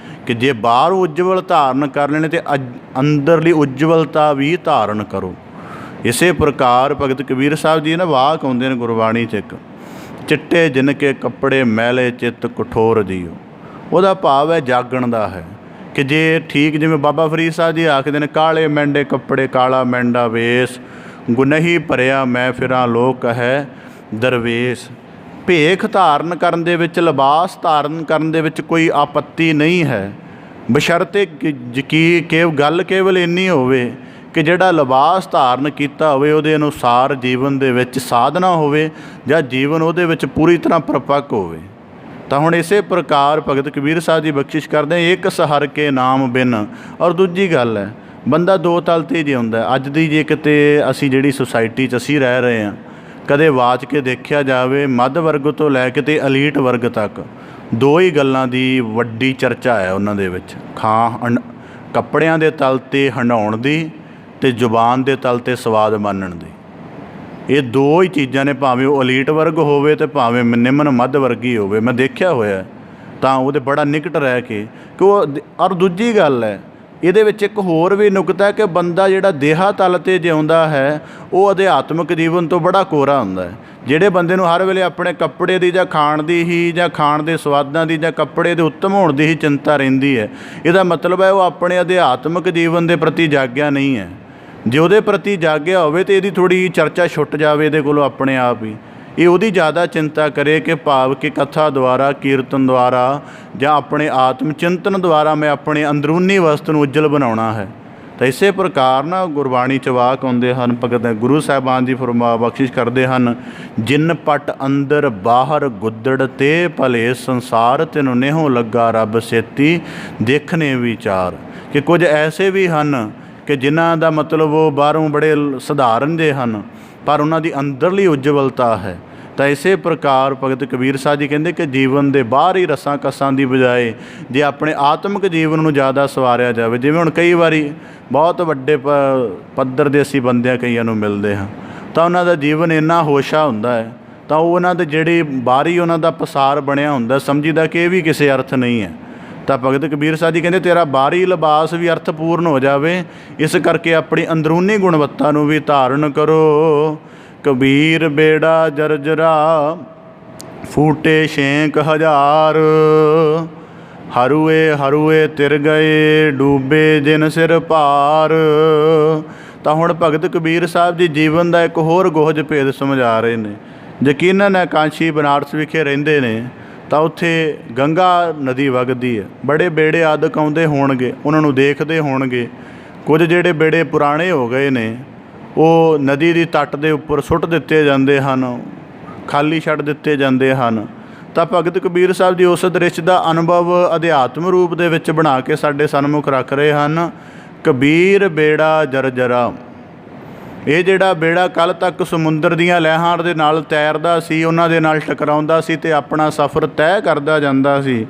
ਕਿ ਜੇ ਬਾਹਰ ਉਜਵਲ ਧਾਰਨ ਕਰ ਲੈਣੇ ਤੇ ਅੰਦਰਲੀ ਉਜਵਲਤਾ ਵੀ ਧਾਰਨ ਕਰੋ। ਇਸੇ ਪ੍ਰਕਾਰ ਭਗਤ ਕਬੀਰ ਸਾਹਿਬ ਜੀ ਨਾ ਵਾਕ ਆਉਂਦੇ ਨੇ ਗੁਰਬਾਣੀ 'ਚ ਇੱਕ, ਚਿੱਟੇ ਜਿਨ ਕੇ ਕੱਪੜੇ ਮੈਲੇ ਚਿੱਤ ਕਠੋਰ ਜੀਓ। ਉਹਦਾ ਭਾਵ ਹੈ ਜਾਗਣ ਦਾ ਹੈ ਕਿ ਜੇ ਠੀਕ ਜਿਵੇਂ ਬਾਬਾ ਫਰੀਦ ਸਾਹਿਬ ਜੀ ਆਖਦੇ ਨੇ ਕਾਲੇ ਮੈਂਡੇ ਕੱਪੜੇ ਕਾਲਾ ਮੈਂਡਾ ਵੇਸ, ਗੁਨਹੀ ਭਰਿਆ ਮੈਂ ਫਿਰਾਂ ਲੋਕ ਹੈ ਦਰਵੇਸ਼। ਭੇਖ ਧਾਰਨ ਕਰਨ ਦੇ ਵਿੱਚ, ਲਿਬਾਸ ਧਾਰਨ ਕਰਨ ਦੇ ਵਿੱਚ ਕੋਈ ਆਪੱਤੀ ਨਹੀਂ ਹੈ, ਬਸ਼ਰਤੇ ਗੱਲ ਕੇਵਲ ਇੰਨੀ ਹੋਵੇ ਕਿ ਜਿਹੜਾ ਲਿਬਾਸ ਧਾਰਨ ਕੀਤਾ ਹੋਵੇ ਉਹਦੇ ਅਨੁਸਾਰ ਜੀਵਨ ਦੇ ਵਿੱਚ ਸਾਧਨਾ ਹੋਵੇ ਜਾਂ ਜੀਵਨ ਉਹਦੇ ਵਿੱਚ ਪੂਰੀ ਤਰ੍ਹਾਂ ਪ੍ਰਪੱਕ ਹੋਵੇ। ਤਾਂ ਹੁਣ ਇਸੇ ਪ੍ਰਕਾਰ ਭਗਤ ਕਬੀਰ ਸਾਹਿਬ ਜੀ ਬਖਸ਼ਿਸ਼ ਕਰਦੇ ਏਕ ਸਹਰ ਕੇ ਨਾਮ ਬਿਨ। ਔਰ ਦੂਜੀ ਗੱਲ ਹੈ ਬੰਦਾ ਦੋ ਤਲ 'ਤੇ ਜਿਉਂਦਾ। ਅੱਜ ਦੀ ਜੇ ਕਿਤੇ ਅਸੀਂ ਜਿਹੜੀ ਸੁਸਾਇਟੀ 'ਚ ਅਸੀਂ ਰਹਿ ਰਹੇ ਹਾਂ, ਕਦੇ ਵਾਚ ਕੇ ਦੇਖਿਆ ਜਾਵੇ, ਮੱਧ ਵਰਗ ਤੋਂ ਲੈ ਕੇ ਤੇ ਅਲੀਟ ਵਰਗ ਤੱਕ ਦੋ ਹੀ ਗੱਲਾਂ ਦੀ ਵੱਡੀ ਚਰਚਾ ਹੈ ਉਹਨਾਂ ਦੇ ਵਿੱਚ, ਕੱਪੜਿਆਂ ਦੇ ਤਲ 'ਤੇ ਹੰਡਾਉਣ ਦੀ ਅਤੇ ਜ਼ੁਬਾਨ ਦੇ ਤਲ 'ਤੇ ਸਵਾਦ ਮਾਨਣ ਦੀ। ਇਹ ਦੋ ਹੀ ਚੀਜ਼ਾਂ ਨੇ, ਭਾਵੇਂ ਉਹ ਅਲੀਟ ਵਰਗ ਹੋਵੇ ਅਤੇ ਭਾਵੇਂ ਨਿਮਨ ਮੱਧ ਵਰਗੀ ਹੋਵੇ। ਮੈਂ ਦੇਖਿਆ ਹੋਇਆ ਤਾਂ ਉਹਦੇ ਬੜਾ ਨਿਕਟ ਰਹਿ ਕੇ ਕਿ ਉਹ। ਔਰ ਦੂਜੀ ਗੱਲ ਹੈ ਇਹਦੇ ਵਿੱਚ ਇੱਕ ਹੋਰ ਵੀ ਨੁਕਤਾ ਹੈ ਕਿ ਬੰਦਾ ਜਿਹੜਾ ਦੇਹਾ ਤਲ 'ਤੇ ਜਿਉਂਦਾ ਹੈ ਉਹ ਅਧਿਆਤਮਿਕ ਜੀਵਨ ਤੋਂ ਬੜਾ ਕੋਰਾ ਹੁੰਦਾ ਹੈ। ਜਿਹੜੇ ਬੰਦੇ ਨੂੰ ਹਰ ਵੇਲੇ ਆਪਣੇ ਕੱਪੜੇ ਦੀ ਜਾਂ ਖਾਣ ਦੀ ਹੀ, ਜਾਂ ਖਾਣ ਦੇ ਸਵਾਦਾਂ ਦੀ, ਜਾਂ ਕੱਪੜੇ ਦੇ ਉੱਤਮ ਹੋਣ ਦੀ ਹੀ ਚਿੰਤਾ ਰਹਿੰਦੀ ਹੈ, ਇਹਦਾ ਮਤਲਬ ਹੈ ਉਹ ਆਪਣੇ ਅਧਿਆਤਮਿਕ ਜੀਵਨ ਦੇ ਪ੍ਰਤੀ ਜਾਗਿਆ ਨਹੀਂ ਹੈ। ਜੇ ਉਹਦੇ ਪ੍ਰਤੀ ਜਾਗਿਆ ਹੋਵੇ ਤਾਂ ਇਹਦੀ ਥੋੜ੍ਹੀ ਚਰਚਾ ਛੁੱਟ ਜਾਵੇ ਇਹਦੇ ਕੋਲੋਂ ਆਪਣੇ ਆਪ ਹੀ। ਇਹ ਉਹਦੀ ਜ਼ਿਆਦਾ ਚਿੰਤਾ ਕਰੇ ਕਿ ਭਾਵ ਕਿ ਕਥਾ ਦੁਆਰਾ, ਕੀਰਤਨ ਦੁਆਰਾ ਜਾਂ ਆਪਣੇ ਆਤਮ ਚਿੰਤਨ ਦੁਆਰਾ ਮੈਂ ਆਪਣੇ ਅੰਦਰੂਨੀ ਵਸਤ ਨੂੰ ਉੱਜਲ ਬਣਾਉਣਾ ਹੈ। ਤਾਂ ਇਸੇ ਪ੍ਰਕਾਰ ਨਾ ਗੁਰਬਾਣੀ 'ਚ ਵਾਕ ਆਉਂਦੇ ਹਨ, ਭਗਤ ਗੁਰੂ ਸਾਹਿਬਾਨ ਜੀ ਫਰਮਾ ਬਖਸ਼ਿਸ਼ ਕਰਦੇ ਹਨ, ਜਿਨ ਪਟ ਅੰਦਰ ਬਾਹਰ ਗੁੱਦੜ ਤੇ ਭਲੇ ਸੰਸਾਰ ਤੈਨੂੰ ਨੇਹੋਂ ਲੱਗਾ ਰੱਬ ਸੇਤੀ ਦੇਖਣੇ ਵਿਚਾਰ। ਕਿ ਕੁਝ ਐਸੇ ਵੀ ਹਨ ਕਿ ਜਿਨ੍ਹਾਂ ਦਾ ਮਤਲਬ ਉਹ ਬਾਹਰੋਂ ਬੜੇ ਸਧਾਰਨ ਜਿਹੇ ਹਨ ਪਰ ਉਹਨਾਂ ਦੀ ਅੰਦਰਲੀ ਉਜਵਲਤਾ ਹੈ। ਤਾਂ ਇਸੇ ਪ੍ਰਕਾਰ ਭਗਤ ਕਬੀਰ ਸਾਹਿਬ ਜੀ ਕਹਿੰਦੇ ਕਿ ਜੀਵਨ ਦੇ ਬਾਹਰੀ ਰਸਾਂ ਕਸਾਂ ਦੀ ਬਜਾਏ ਜੇ ਆਪਣੇ ਆਤਮਿਕ ਜੀਵਨ ਨੂੰ ਜ਼ਿਆਦਾ ਸਵਾਰਿਆ ਜਾਵੇ, ਜਿਵੇਂ ਹੁਣ ਕਈ ਵਾਰੀ ਬਹੁਤ ਵੱਡੇ ਪੱਧਰ ਦੇ ਅਸੀਂ ਬੰਦਿਆਂ ਕਈਆਂ ਨੂੰ ਮਿਲਦੇ ਹਾਂ ਤਾਂ ਉਹਨਾਂ ਦਾ ਜੀਵਨ ਇੰਨਾ ਹੋਸ਼ਾ ਹੁੰਦਾ ਹੈ, ਤਾਂ ਉਹ ਉਹਨਾਂ ਦੇ ਜਿਹੜੀ ਬਾਹਰੀ ਉਹਨਾਂ ਦਾ ਪਸਾਰ ਬਣਿਆ ਹੁੰਦਾ, ਸਮਝੀਦਾ ਕਿ ਇਹ ਵੀ ਕਿਸੇ ਅਰਥ ਨਹੀਂ ਹੈ। ਤਾਂ ਭਗਤ ਕਬੀਰ ਸਾਹਿਬ ਜੀ ਕਹਿੰਦੇ ਤੇਰਾ ਬਾਹਰੀ ਲਿਬਾਸ ਵੀ ਅਰਥਪੂਰਨ ਹੋ ਜਾਵੇ, ਇਸ ਕਰਕੇ ਆਪਣੀ ਅੰਦਰੂਨੀ ਗੁਣਵੱਤਾ ਨੂੰ ਵੀ ਧਾਰਨ ਕਰੋ। ਕਬੀਰ ਬੇੜਾ ਜਰਜਰਾ ਫੂਟੇ ਛੇਂਕ ਹਜ਼ਾਰ, ਹਰੂਏ ਹਰੂਏ ਤਿਰ ਗਏ ਡੂਬੇ ਜਿਨ ਸਿਰ ਭਾਰ। ਤਾਂ ਹੁਣ ਭਗਤ ਕਬੀਰ ਸਾਹਿਬ ਜੀ ਜੀਵਨ ਦਾ ਇੱਕ ਹੋਰ ਗੁਹਜ ਭੇਦ ਸਮਝਾ ਰਹੇ ਨੇ। ਯਕੀਨਨ ਕਾਂਸ਼ੀ ਬਨਾਰਸ ਵਿਖੇ ਰਹਿੰਦੇ ਨੇ ਤਾਂ ਉੱਥੇ ਗੰਗਾ ਨਦੀ ਵਗਦੀ ਹੈ, ਬੜੇ ਬੇੜੇ ਆਦਿਕ ਆਉਂਦੇ ਹੋਣਗੇ, ਉਹਨਾਂ ਨੂੰ ਦੇਖਦੇ ਹੋਣਗੇ। ਕੁਝ ਜਿਹੜੇ ਬੇੜੇ ਪੁਰਾਣੇ ਹੋ ਗਏ ਨੇ ਉਹ ਨਦੀ ਦੀ ਤੱਟ ਦੇ ਉੱਪਰ ਸੁੱਟ ਦਿੱਤੇ ਜਾਂਦੇ ਹਨ, ਖਾਲੀ ਛੱਡ ਦਿੱਤੇ ਜਾਂਦੇ ਹਨ। ਤਾਂ ਭਗਤ ਕਬੀਰ ਸਾਹਿਬ ਜੀ ਉਸ ਦ੍ਰਿਸ਼ ਦਾ ਅਨੁਭਵ ਅਧਿਆਤਮ ਰੂਪ ਦੇ ਵਿੱਚ ਬਣਾ ਕੇ ਸਾਡੇ ਸਨਮੁਖ ਰੱਖ ਰਹੇ ਹਨ। ਕਬੀਰ ਬੇੜਾ ਜਰਜਰਾ, ਇਹ ਜਿਹੜਾ ਬੇੜਾ ਕੱਲ੍ਹ ਤੱਕ ਸਮੁੰਦਰ ਦੀਆਂ ਲਹਿਰਾਂ ਦੇ ਨਾਲ ਤੈਰਦਾ ਸੀ, ਉਹਨਾਂ ਦੇ ਨਾਲ ਟਕਰਾਉਂਦਾ ਸੀ ਅਤੇ ਆਪਣਾ ਸਫ਼ਰ ਤੈਅ ਕਰਦਾ ਜਾਂਦਾ ਸੀ,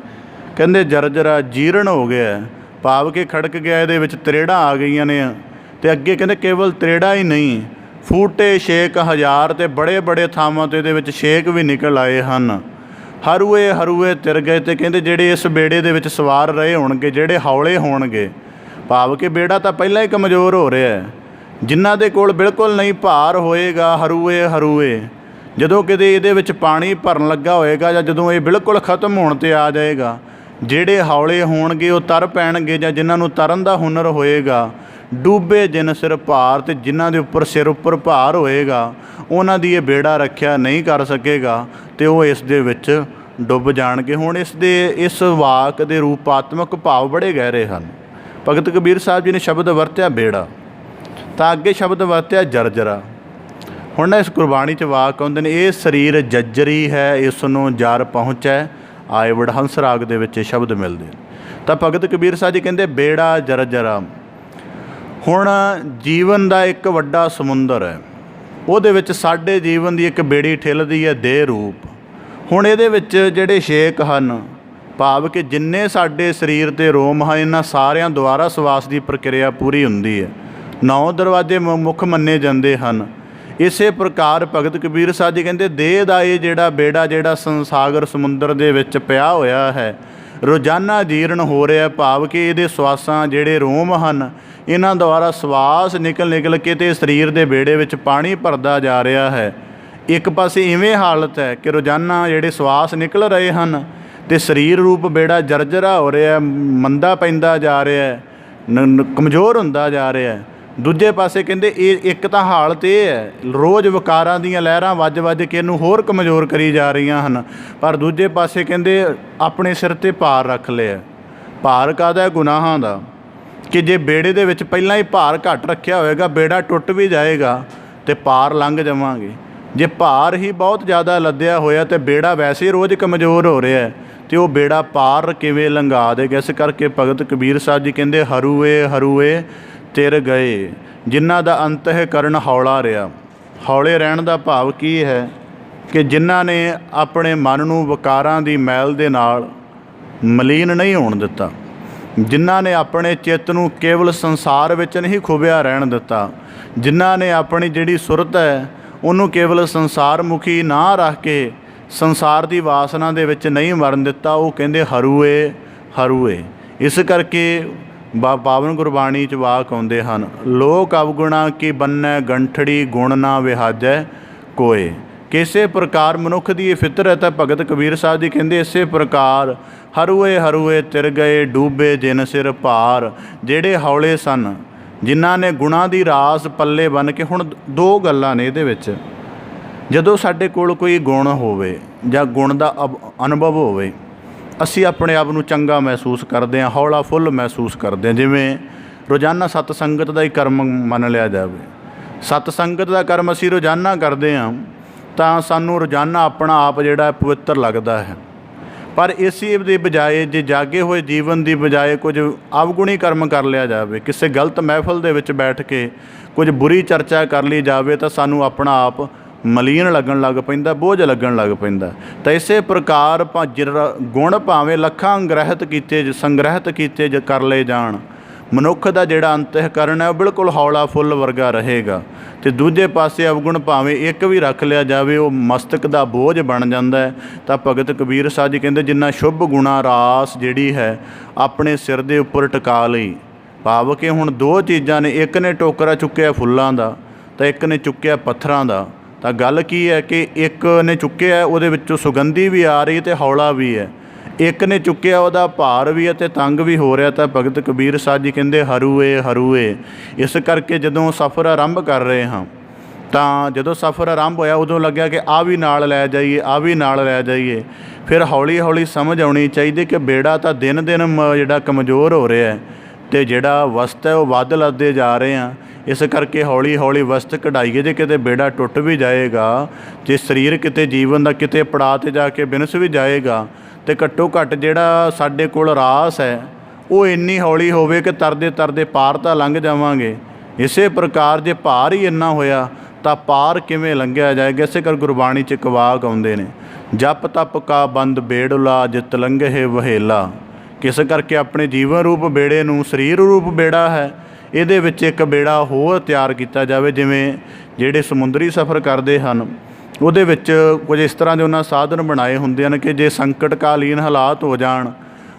ਕਹਿੰਦੇ ਜਰਜਰਾ ਜੀਰਣ ਹੋ ਗਿਆ, ਭਾਵ ਕਿ ਖੜਕ ਗਿਆ, ਇਹਦੇ ਵਿੱਚ ਤਰੇੜਾਂ ਆ ਗਈਆਂ ਨੇ। ਅਤੇ ਅੱਗੇ ਕਹਿੰਦੇ ਕੇਵਲ ਤਰੇੜਾਂ ਹੀ ਨਹੀਂ, ਫੂਟੇ ਛੇਕ ਹਜ਼ਾਰ, ਅਤੇ ਬੜੇ ਬੜੇ ਥਾਵਾਂ 'ਤੇ ਇਹਦੇ ਵਿੱਚ ਛੇਕ ਵੀ ਨਿਕਲ ਆਏ ਹਨ। ਹਰੂਏ ਹਰੂਏ ਤਿਰ ਗਏ, ਅਤੇ ਕਹਿੰਦੇ ਜਿਹੜੇ ਇਸ ਬੇੜੇ ਦੇ ਵਿੱਚ ਸਵਾਰ ਰਹੇ ਹੋਣਗੇ, ਜਿਹੜੇ ਹੌਲੇ ਹੋਣਗੇ, ਭਾਵ ਕਿ ਬੇੜਾ ਤਾਂ ਪਹਿਲਾਂ ਹੀ ਕਮਜ਼ੋਰ ਹੋ ਰਿਹਾ ਹੈ, ਜਿਨ੍ਹਾਂ ਦੇ ਕੋਲ ਬਿਲਕੁਲ ਨਹੀਂ ਭਾਰ ਹੋਏਗਾ, ਹਰੂਏ ਹਰੂਏ, ਜਦੋਂ ਕਿਤੇ ਇਹਦੇ ਵਿੱਚ ਪਾਣੀ ਭਰਨ ਲੱਗਾ ਹੋਏਗਾ ਜਾਂ ਜਦੋਂ ਇਹ ਬਿਲਕੁਲ ਖ਼ਤਮ ਹੋਣ 'ਤੇ ਆ ਜਾਏਗਾ, ਜਿਹੜੇ ਹੌਲੇ ਹੋਣਗੇ ਉਹ ਤਰ ਪੈਣਗੇ, ਜਾਂ ਜਿਨ੍ਹਾਂ ਨੂੰ ਤਰਨ ਦਾ ਹੁਨਰ ਹੋਏਗਾ। ਡੂਬੇ ਜਿਨ ਸਿਰ ਭਾਰ, ਅਤੇ ਜਿਨ੍ਹਾਂ ਦੇ ਉੱਪਰ ਸਿਰ ਉੱਪਰ ਭਾਰ ਹੋਏਗਾ ਉਹਨਾਂ ਦੀ ਇਹ ਬੇੜਾ ਰੱਖਿਆ ਨਹੀਂ ਕਰ ਸਕੇਗਾ ਅਤੇ ਉਹ ਇਸ ਦੇ ਵਿੱਚ ਡੁੱਬ ਜਾਣਗੇ। ਹੁਣ ਇਸ ਵਾਕ ਦੇ ਰੂਪਾਤਮਕ ਭਾਵ ਬੜੇ ਗਹਿਰੇ ਹਨ। ਭਗਤ ਕਬੀਰ ਸਾਹਿਬ ਜੀ ਨੇ ਸ਼ਬਦ ਵਰਤਿਆ ਬੇੜਾ, ਤਾਂ ਅੱਗੇ ਸ਼ਬਦ ਵਰਤਿਆ ਜਰਜਰਾ। ਹੁਣ ਨਾ ਇਸ ਗੁਰਬਾਣੀ 'ਚ ਵਾਕ ਆਉਂਦੇ ਨੇ, ਇਹ ਸਰੀਰ ਜੱਜਰੀ ਹੈ ਇਸ ਨੂੰ ਜਰ ਪਹੁੰਚੈ ਆਏ। ਵਡਹੰਸ ਰਾਗ ਦੇ ਵਿੱਚ ਇਹ ਸ਼ਬਦ ਮਿਲਦੇ ਨੇ। ਤਾਂ ਭਗਤ ਕਬੀਰ ਸਾਹਿਬ ਜੀ ਕਹਿੰਦੇ ਬੇੜਾ ਜਰਜਰਾ। ਹੁਣ ਜੀਵਨ ਦਾ ਇੱਕ ਵੱਡਾ ਸਮੁੰਦਰ ਹੈ, ਉਹਦੇ ਵਿੱਚ ਸਾਡੇ ਜੀਵਨ ਦੀ ਇੱਕ ਬੇੜੀ ਠਿੱਲਦੀ ਹੈ, ਦੇਹ ਰੂਪ। ਹੁਣ ਇਹਦੇ ਵਿੱਚ ਜਿਹੜੇ ਛੇਕ ਹਨ, ਭਾਵ ਕਿ ਜਿੰਨੇ ਸਾਡੇ ਸਰੀਰ 'ਤੇ ਰੋਮ ਹਨ, ਇਹਨਾਂ ਸਾਰਿਆਂ ਦੁਆਰਾ ਸਵਾਸ ਦੀ ਪ੍ਰਕਿਰਿਆ ਪੂਰੀ ਹੁੰਦੀ ਹੈ। 9 ਦਰਵਾਜ਼ੇ ਮੁੱਖ ਮੰਨੇ ਜਾਂਦੇ ਹਨ। ਇਸੇ ਪ੍ਰਕਾਰ ਭਗਤ ਕਬੀਰ ਸਾਹਿਬ ਜੀ ਕਹਿੰਦੇ ਦੇਹ ਦਾ ਇਹ ਜਿਹੜਾ ਬੇੜਾ, ਜਿਹੜਾ ਸੰਸਾਗਰ ਸਮੁੰਦਰ ਦੇ ਵਿੱਚ ਪਿਆ ਹੋਇਆ ਹੈ, ਰੋਜ਼ਾਨਾ ਜੀਰਨ ਹੋ ਰਿਹਾ, ਭਾਵ ਕਿ ਇਹਦੇ ਸਵਾਸਾਂ ਜਿਹੜੇ ਰੋਮ ਹਨ ਇਹਨਾਂ ਦੁਆਰਾ ਸਵਾਸ ਨਿਕਲ ਕੇ ਅਤੇ ਸਰੀਰ ਦੇ ਬੇੜੇ ਵਿੱਚ ਪਾਣੀ ਭਰਦਾ ਜਾ ਰਿਹਾ ਹੈ। ਇੱਕ ਪਾਸੇ ਇਵੇਂ ਹਾਲਤ ਹੈ ਕਿ ਰੋਜ਼ਾਨਾ ਜਿਹੜੇ ਸਵਾਸ ਨਿਕਲ ਰਹੇ ਹਨ ਅਤੇ ਸਰੀਰ ਰੂਪ ਬੇੜਾ ਜਰਜਰਾ ਹੋ ਰਿਹਾ, ਮੰਦਾ ਪੈਂਦਾ ਜਾ ਰਿਹਾ, ਕਮਜ਼ੋਰ ਹੁੰਦਾ ਜਾ ਰਿਹਾ। ਦੂਜੇ ਪਾਸੇ ਕਹਿੰਦੇ ਇਹ ਇੱਕ ਤਾਂ ਹਾਲਤ ਇਹ ਹੈ, ਰੋਜ਼ ਵਿਕਾਰਾਂ ਦੀਆਂ ਲਹਿਰਾਂ ਵੱਜ ਕੇ ਇਹਨੂੰ ਹੋਰ ਕਮਜ਼ੋਰ ਕਰੀ ਜਾ ਰਹੀਆਂ ਹਨ, ਪਰ ਦੂਜੇ ਪਾਸੇ ਕਹਿੰਦੇ ਆਪਣੇ ਸਿਰ 'ਤੇ ਭਾਰ ਰੱਖ ਲਿਆ। ਭਾਰ ਕਾਹਦਾ? ਗੁਨਾਹਾਂ ਦਾ। ਕਿ ਜੇ ਬੇੜੇ ਦੇ ਵਿੱਚ ਪਹਿਲਾਂ ਹੀ ਭਾਰ ਘੱਟ ਰੱਖਿਆ ਹੋਵੇਗਾ, ਬੇੜਾ ਟੁੱਟ ਵੀ ਜਾਏਗਾ ਅਤੇ ਪਾਰ ਲੰਘ ਜਾਵਾਂਗੇ। ਜੇ ਭਾਰ ਹੀ ਬਹੁਤ ਜ਼ਿਆਦਾ ਲੱਦਿਆ ਹੋਇਆ ਅਤੇ ਬੇੜਾ ਵੈਸੇ ਹੀ ਰੋਜ਼ ਕਮਜ਼ੋਰ ਹੋ ਰਿਹਾ ਅਤੇ ਉਹ ਬੇੜਾ ਪਾਰ ਕਿਵੇਂ ਲੰਘਾ ਦੇਗਾ। ਇਸ ਕਰਕੇ ਭਗਤ ਕਬੀਰ ਸਾਹਿਬ ਜੀ ਕਹਿੰਦੇ ਹਰੂਏ ਹਰੂਏ ਤਿਰ ਗਏ, ਜਿਨ੍ਹਾਂ ਦਾ ਅੰਤਹਿਕਰਨ ਹੌਲਾ ਰਿਹਾ। ਹੌਲੇ ਰਹਿਣ ਦਾ ਭਾਵ ਕੀ ਹੈ ਕਿ ਜਿਨ੍ਹਾਂ ਨੇ ਆਪਣੇ ਮਨ ਨੂੰ ਵਿਕਾਰਾਂ ਦੀ ਮੈਲ ਦੇ ਨਾਲ ਮਲੀਨ ਨਹੀਂ ਹੋਣ ਦਿੱਤਾ, ਜਿਨ੍ਹਾਂ ਨੇ ਆਪਣੇ ਚਿੱਤ ਨੂੰ ਕੇਵਲ ਸੰਸਾਰ ਵਿੱਚ ਨਹੀਂ ਖੁੱਭਿਆ ਰਹਿਣ ਦਿੱਤਾ, ਜਿਨ੍ਹਾਂ ਨੇ ਆਪਣੀ ਜਿਹੜੀ ਸੁਰਤ ਹੈ ਉਹਨੂੰ ਕੇਵਲ ਸੰਸਾਰ ਮੁਖੀ ਨਾ ਰੱਖ ਕੇ ਸੰਸਾਰ ਦੀ ਵਾਸਨਾ ਦੇ ਵਿੱਚ ਨਹੀਂ ਮਰਨ ਦਿੱਤਾ, ਉਹ ਕਹਿੰਦੇ ਹਰੂਏ ਹਰੂਏ। ਇਸ ਕਰਕੇ ਪਾਵਨ ਗੁਰਬਾਣੀ 'ਚ ਵਾਕ ਆਉਂਦੇ ਹਨ, ਲੋਕ ਅਵਗੁਣਾ ਕੀ ਬੰਨੈ ਗੰਠੜੀ ਗੁਣ ਨਾ ਵਿਹਾਜੈ ਕੋਏ। ਕਿਸੇ ਪ੍ਰਕਾਰ ਮਨੁੱਖ ਦੀ ਇਹ ਫਿਤਰਤ ਹੈ। ਭਗਤ ਕਬੀਰ ਸਾਹਿਬ ਜੀ ਕਹਿੰਦੇ ਇਸੇ ਪ੍ਰਕਾਰ ਹਰੂਏ ਹਰੂਏ ਤਿਰ ਗਏ, ਡੂਬੇ ਜਿਨ ਸਿਰ ਭਾਰ। ਜਿਹੜੇ ਹੌਲੇ ਸਨ, ਜਿਨ੍ਹਾਂ ਨੇ ਗੁਣਾਂ ਦੀ ਰਾਸ ਪੱਲੇ ਬੰਨ੍ਹ ਕੇ, ਹੁਣ ਦੋ ਗੱਲਾਂ ਨੇ ਇਹਦੇ ਵਿੱਚ। ਜਦੋਂ ਸਾਡੇ ਕੋਲ ਕੋਈ ਗੁਣ ਹੋਵੇ ਜਾਂ ਗੁਣ ਦਾ ਅਨੁਭਵ ਹੋਵੇ, ਅਸੀਂ ਆਪਣੇ ਆਪ ਨੂੰ ਚੰਗਾ ਮਹਿਸੂਸ ਕਰਦੇ ਹਾਂ, ਹੌਲਾ ਫੁੱਲ ਮਹਿਸੂਸ ਕਰਦੇ ਹਾਂ। ਜਿਵੇਂ ਰੋਜ਼ਾਨਾ ਸਤ ਸੰਗਤ ਦਾ ਹੀ ਕਰਮ ਮੰਨ ਲਿਆ ਜਾਵੇ, ਸਤ ਸੰਗਤ ਦਾ ਕਰਮ ਅਸੀਂ ਰੋਜ਼ਾਨਾ ਕਰਦੇ ਹਾਂ ਤਾਂ ਸਾਨੂੰ ਰੋਜ਼ਾਨਾ ਆਪਣਾ ਆਪ ਜਿਹੜਾ ਪਵਿੱਤਰ ਲੱਗਦਾ ਹੈ। ਪਰ ਇਸੇ ਦੇ ਬਜਾਏ ਜੇ ਜਾਗੇ ਹੋਏ ਜੀਵਨ ਦੀ ਬਜਾਏ ਕੁਝ ਅਵਗੁਣੀ ਕਰਮ ਕਰ ਲਿਆ ਜਾਵੇ, ਕਿਸੇ ਗਲਤ ਮਹਿਫਲ ਦੇ ਵਿੱਚ ਬੈਠ ਕੇ ਕੁਝ ਬੁਰੀ ਚਰਚਾ ਕਰ ਲਈ ਜਾਵੇ, ਤਾਂ ਸਾਨੂੰ ਆਪਣਾ ਆਪ ਮਲੀਨ ਲੱਗਣ ਲੱਗ ਪੈਂਦਾ, ਬੋਝ ਲੱਗਣ ਲੱਗ ਪੈਂਦਾ। ਤਾਂ ਇਸੇ ਪ੍ਰਕਾਰ ਗੁਣ ਭਾਵੇਂ ਲੱਖਾਂ ਸੰਗ੍ਰਹਿਤ ਕੀਤੇ ਕਰ ਲਏ ਜਾਣ, ਮਨੁੱਖ ਦਾ ਜਿਹੜਾ ਅੰਤਹਿਕਰਨ ਹੈ ਉਹ ਬਿਲਕੁਲ ਹੌਲਾ ਫੁੱਲ ਵਰਗਾ ਰਹੇਗਾ। ਅਤੇ ਦੂਜੇ ਪਾਸੇ ਅਵਗੁਣ ਭਾਵੇਂ ਇੱਕ ਵੀ ਰੱਖ ਲਿਆ ਜਾਵੇ, ਉਹ ਮਸਤਕ ਦਾ ਬੋਝ ਬਣ ਜਾਂਦਾ ਹੈ। ਤਾਂ ਭਗਤ ਕਬੀਰ ਸਾਹਿਬ ਜੀ ਕਹਿੰਦੇ ਜਿੰਨਾ ਸ਼ੁਭ ਗੁਣਾ ਰਾਸ ਜਿਹੜੀ ਹੈ ਆਪਣੇ ਸਿਰ ਦੇ ਉੱਪਰ ਟਿਕਾ ਲਈ। ਭਾਵ ਕਿ ਹੁਣ ਦੋ ਚੀਜ਼ਾਂ ਨੇ, ਇੱਕ ਨੇ ਟੋਕਰਾ ਚੁੱਕਿਆ ਫੁੱਲਾਂ ਦਾ ਤਾਂ ਇੱਕ ਨੇ ਚੁੱਕਿਆ ਪੱਥਰਾਂ ਦਾ। ਤਾਂ ਗੱਲ ਕੀ ਹੈ ਕਿ ਇੱਕ ਨੇ ਚੁੱਕਿਆ ਉਹਦੇ ਵਿੱਚੋਂ ਸੁਗੰਧੀ ਵੀ ਆ ਰਹੀ ਅਤੇ ਹੌਲਾ ਵੀ ਹੈ, ਇੱਕ ਨੇ ਚੁੱਕਿਆ ਉਹਦਾ ਭਾਰ ਵੀ ਹੈ ਅਤੇ ਤੰਗ ਵੀ ਹੋ ਰਿਹਾ। ਤਾਂ ਭਗਤ ਕਬੀਰ ਸਾਹਿਬ ਜੀ ਕਹਿੰਦੇ ਹਰੂਏ ਹਰੂਏ। ਇਸ ਕਰਕੇ ਜਦੋਂ ਸਫ਼ਰ ਆਰੰਭ ਕਰ ਰਹੇ ਹਾਂ, ਤਾਂ ਜਦੋਂ ਸਫ਼ਰ ਆਰੰਭ ਹੋਇਆ ਉਦੋਂ ਲੱਗਿਆ ਕਿ ਆਹ ਵੀ ਨਾਲ ਲੈ ਜਾਈਏ, ਆਹ ਵੀ ਨਾਲ ਲੈ ਜਾਈਏ। ਫਿਰ ਹੌਲੀ ਹੌਲੀ ਸਮਝ ਆਉਣੀ ਚਾਹੀਦੀ ਕਿ ਬੇੜਾ ਤਾਂ ਦਿਨ ਦਿਨ ਜਿਹੜਾ ਕਮਜ਼ੋਰ ਹੋ ਰਿਹਾ ਅਤੇ ਜਿਹੜਾ ਵਸਤ ਹੈ ਉਹ ਵੱਧ ਲੱਦਦੇ ਜਾ ਰਹੇ ਹਾਂ। ਇਸ ਕਰਕੇ ਹੌਲੀ ਹੌਲੀ ਵਸਤ ਕਢਾਈਏ। ਜੇ ਕਿਤੇ ਬੇੜਾ ਟੁੱਟ ਵੀ ਜਾਏਗਾ, ਜੇ ਸਰੀਰ ਕਿਤੇ ਜੀਵਨ ਦਾ ਕਿਤੇ ਪੜਾਅ 'ਤੇ ਜਾ ਕੇ ਬਿਨਸ ਵੀ ਜਾਏਗਾ, ਅਤੇ ਘੱਟੋ ਘੱਟ ਜਿਹੜਾ ਸਾਡੇ ਕੋਲ ਰਾਸ ਹੈ ਉਹ ਇੰਨੀ ਹੌਲੀ ਹੋਵੇ ਕਿ ਤਰਦੇ ਤਰਦੇ ਪਾਰ ਤਾਂ ਲੰਘ ਜਾਵਾਂਗੇ। ਇਸੇ ਪ੍ਰਕਾਰ ਜੇ ਭਾਰ ਹੀ ਇੰਨਾ ਹੋਇਆ ਤਾਂ ਪਾਰ ਕਿਵੇਂ ਲੰਘਿਆ ਜਾਏਗਾ। ਇਸੇ ਕਰ ਗੁਰਬਾਣੀ 'ਚ ਇੱਕ ਵਾਕ ਆਉਂਦੇ ਨੇ, ਜਪ ਤਪ ਕਾ ਬੰਦ ਬੇੜੁਲਾ ਜਿਤ ਲੰਘੇ ਵਹੇਲਾ। ਕਿਸ ਕਰਕੇ ਆਪਣੇ ਜੀਵਨ ਰੂਪ ਬੇੜੇ ਨੂੰ, ਸਰੀਰ ਰੂਪ ਬੇੜਾ ਹੈ, ਇਹਦੇ ਵਿੱਚ ਇੱਕ ਬੇੜਾ ਹੋਰ ਤਿਆਰ ਕੀਤਾ ਜਾਵੇ। ਜਿਵੇਂ ਜਿਹੜੇ ਸਮੁੰਦਰੀ ਸਫ਼ਰ ਕਰਦੇ ਹਨ ਉਹਦੇ ਵਿੱਚ ਕੁਝ ਇਸ ਤਰ੍ਹਾਂ ਦੇ ਉਹਨਾਂ ਸਾਧਨ ਬਣਾਏ ਹੁੰਦੇ ਹਨ ਕਿ ਜੇ ਸੰਕਟਕਾਲੀਨ ਹਾਲਾਤ ਹੋ ਜਾਣ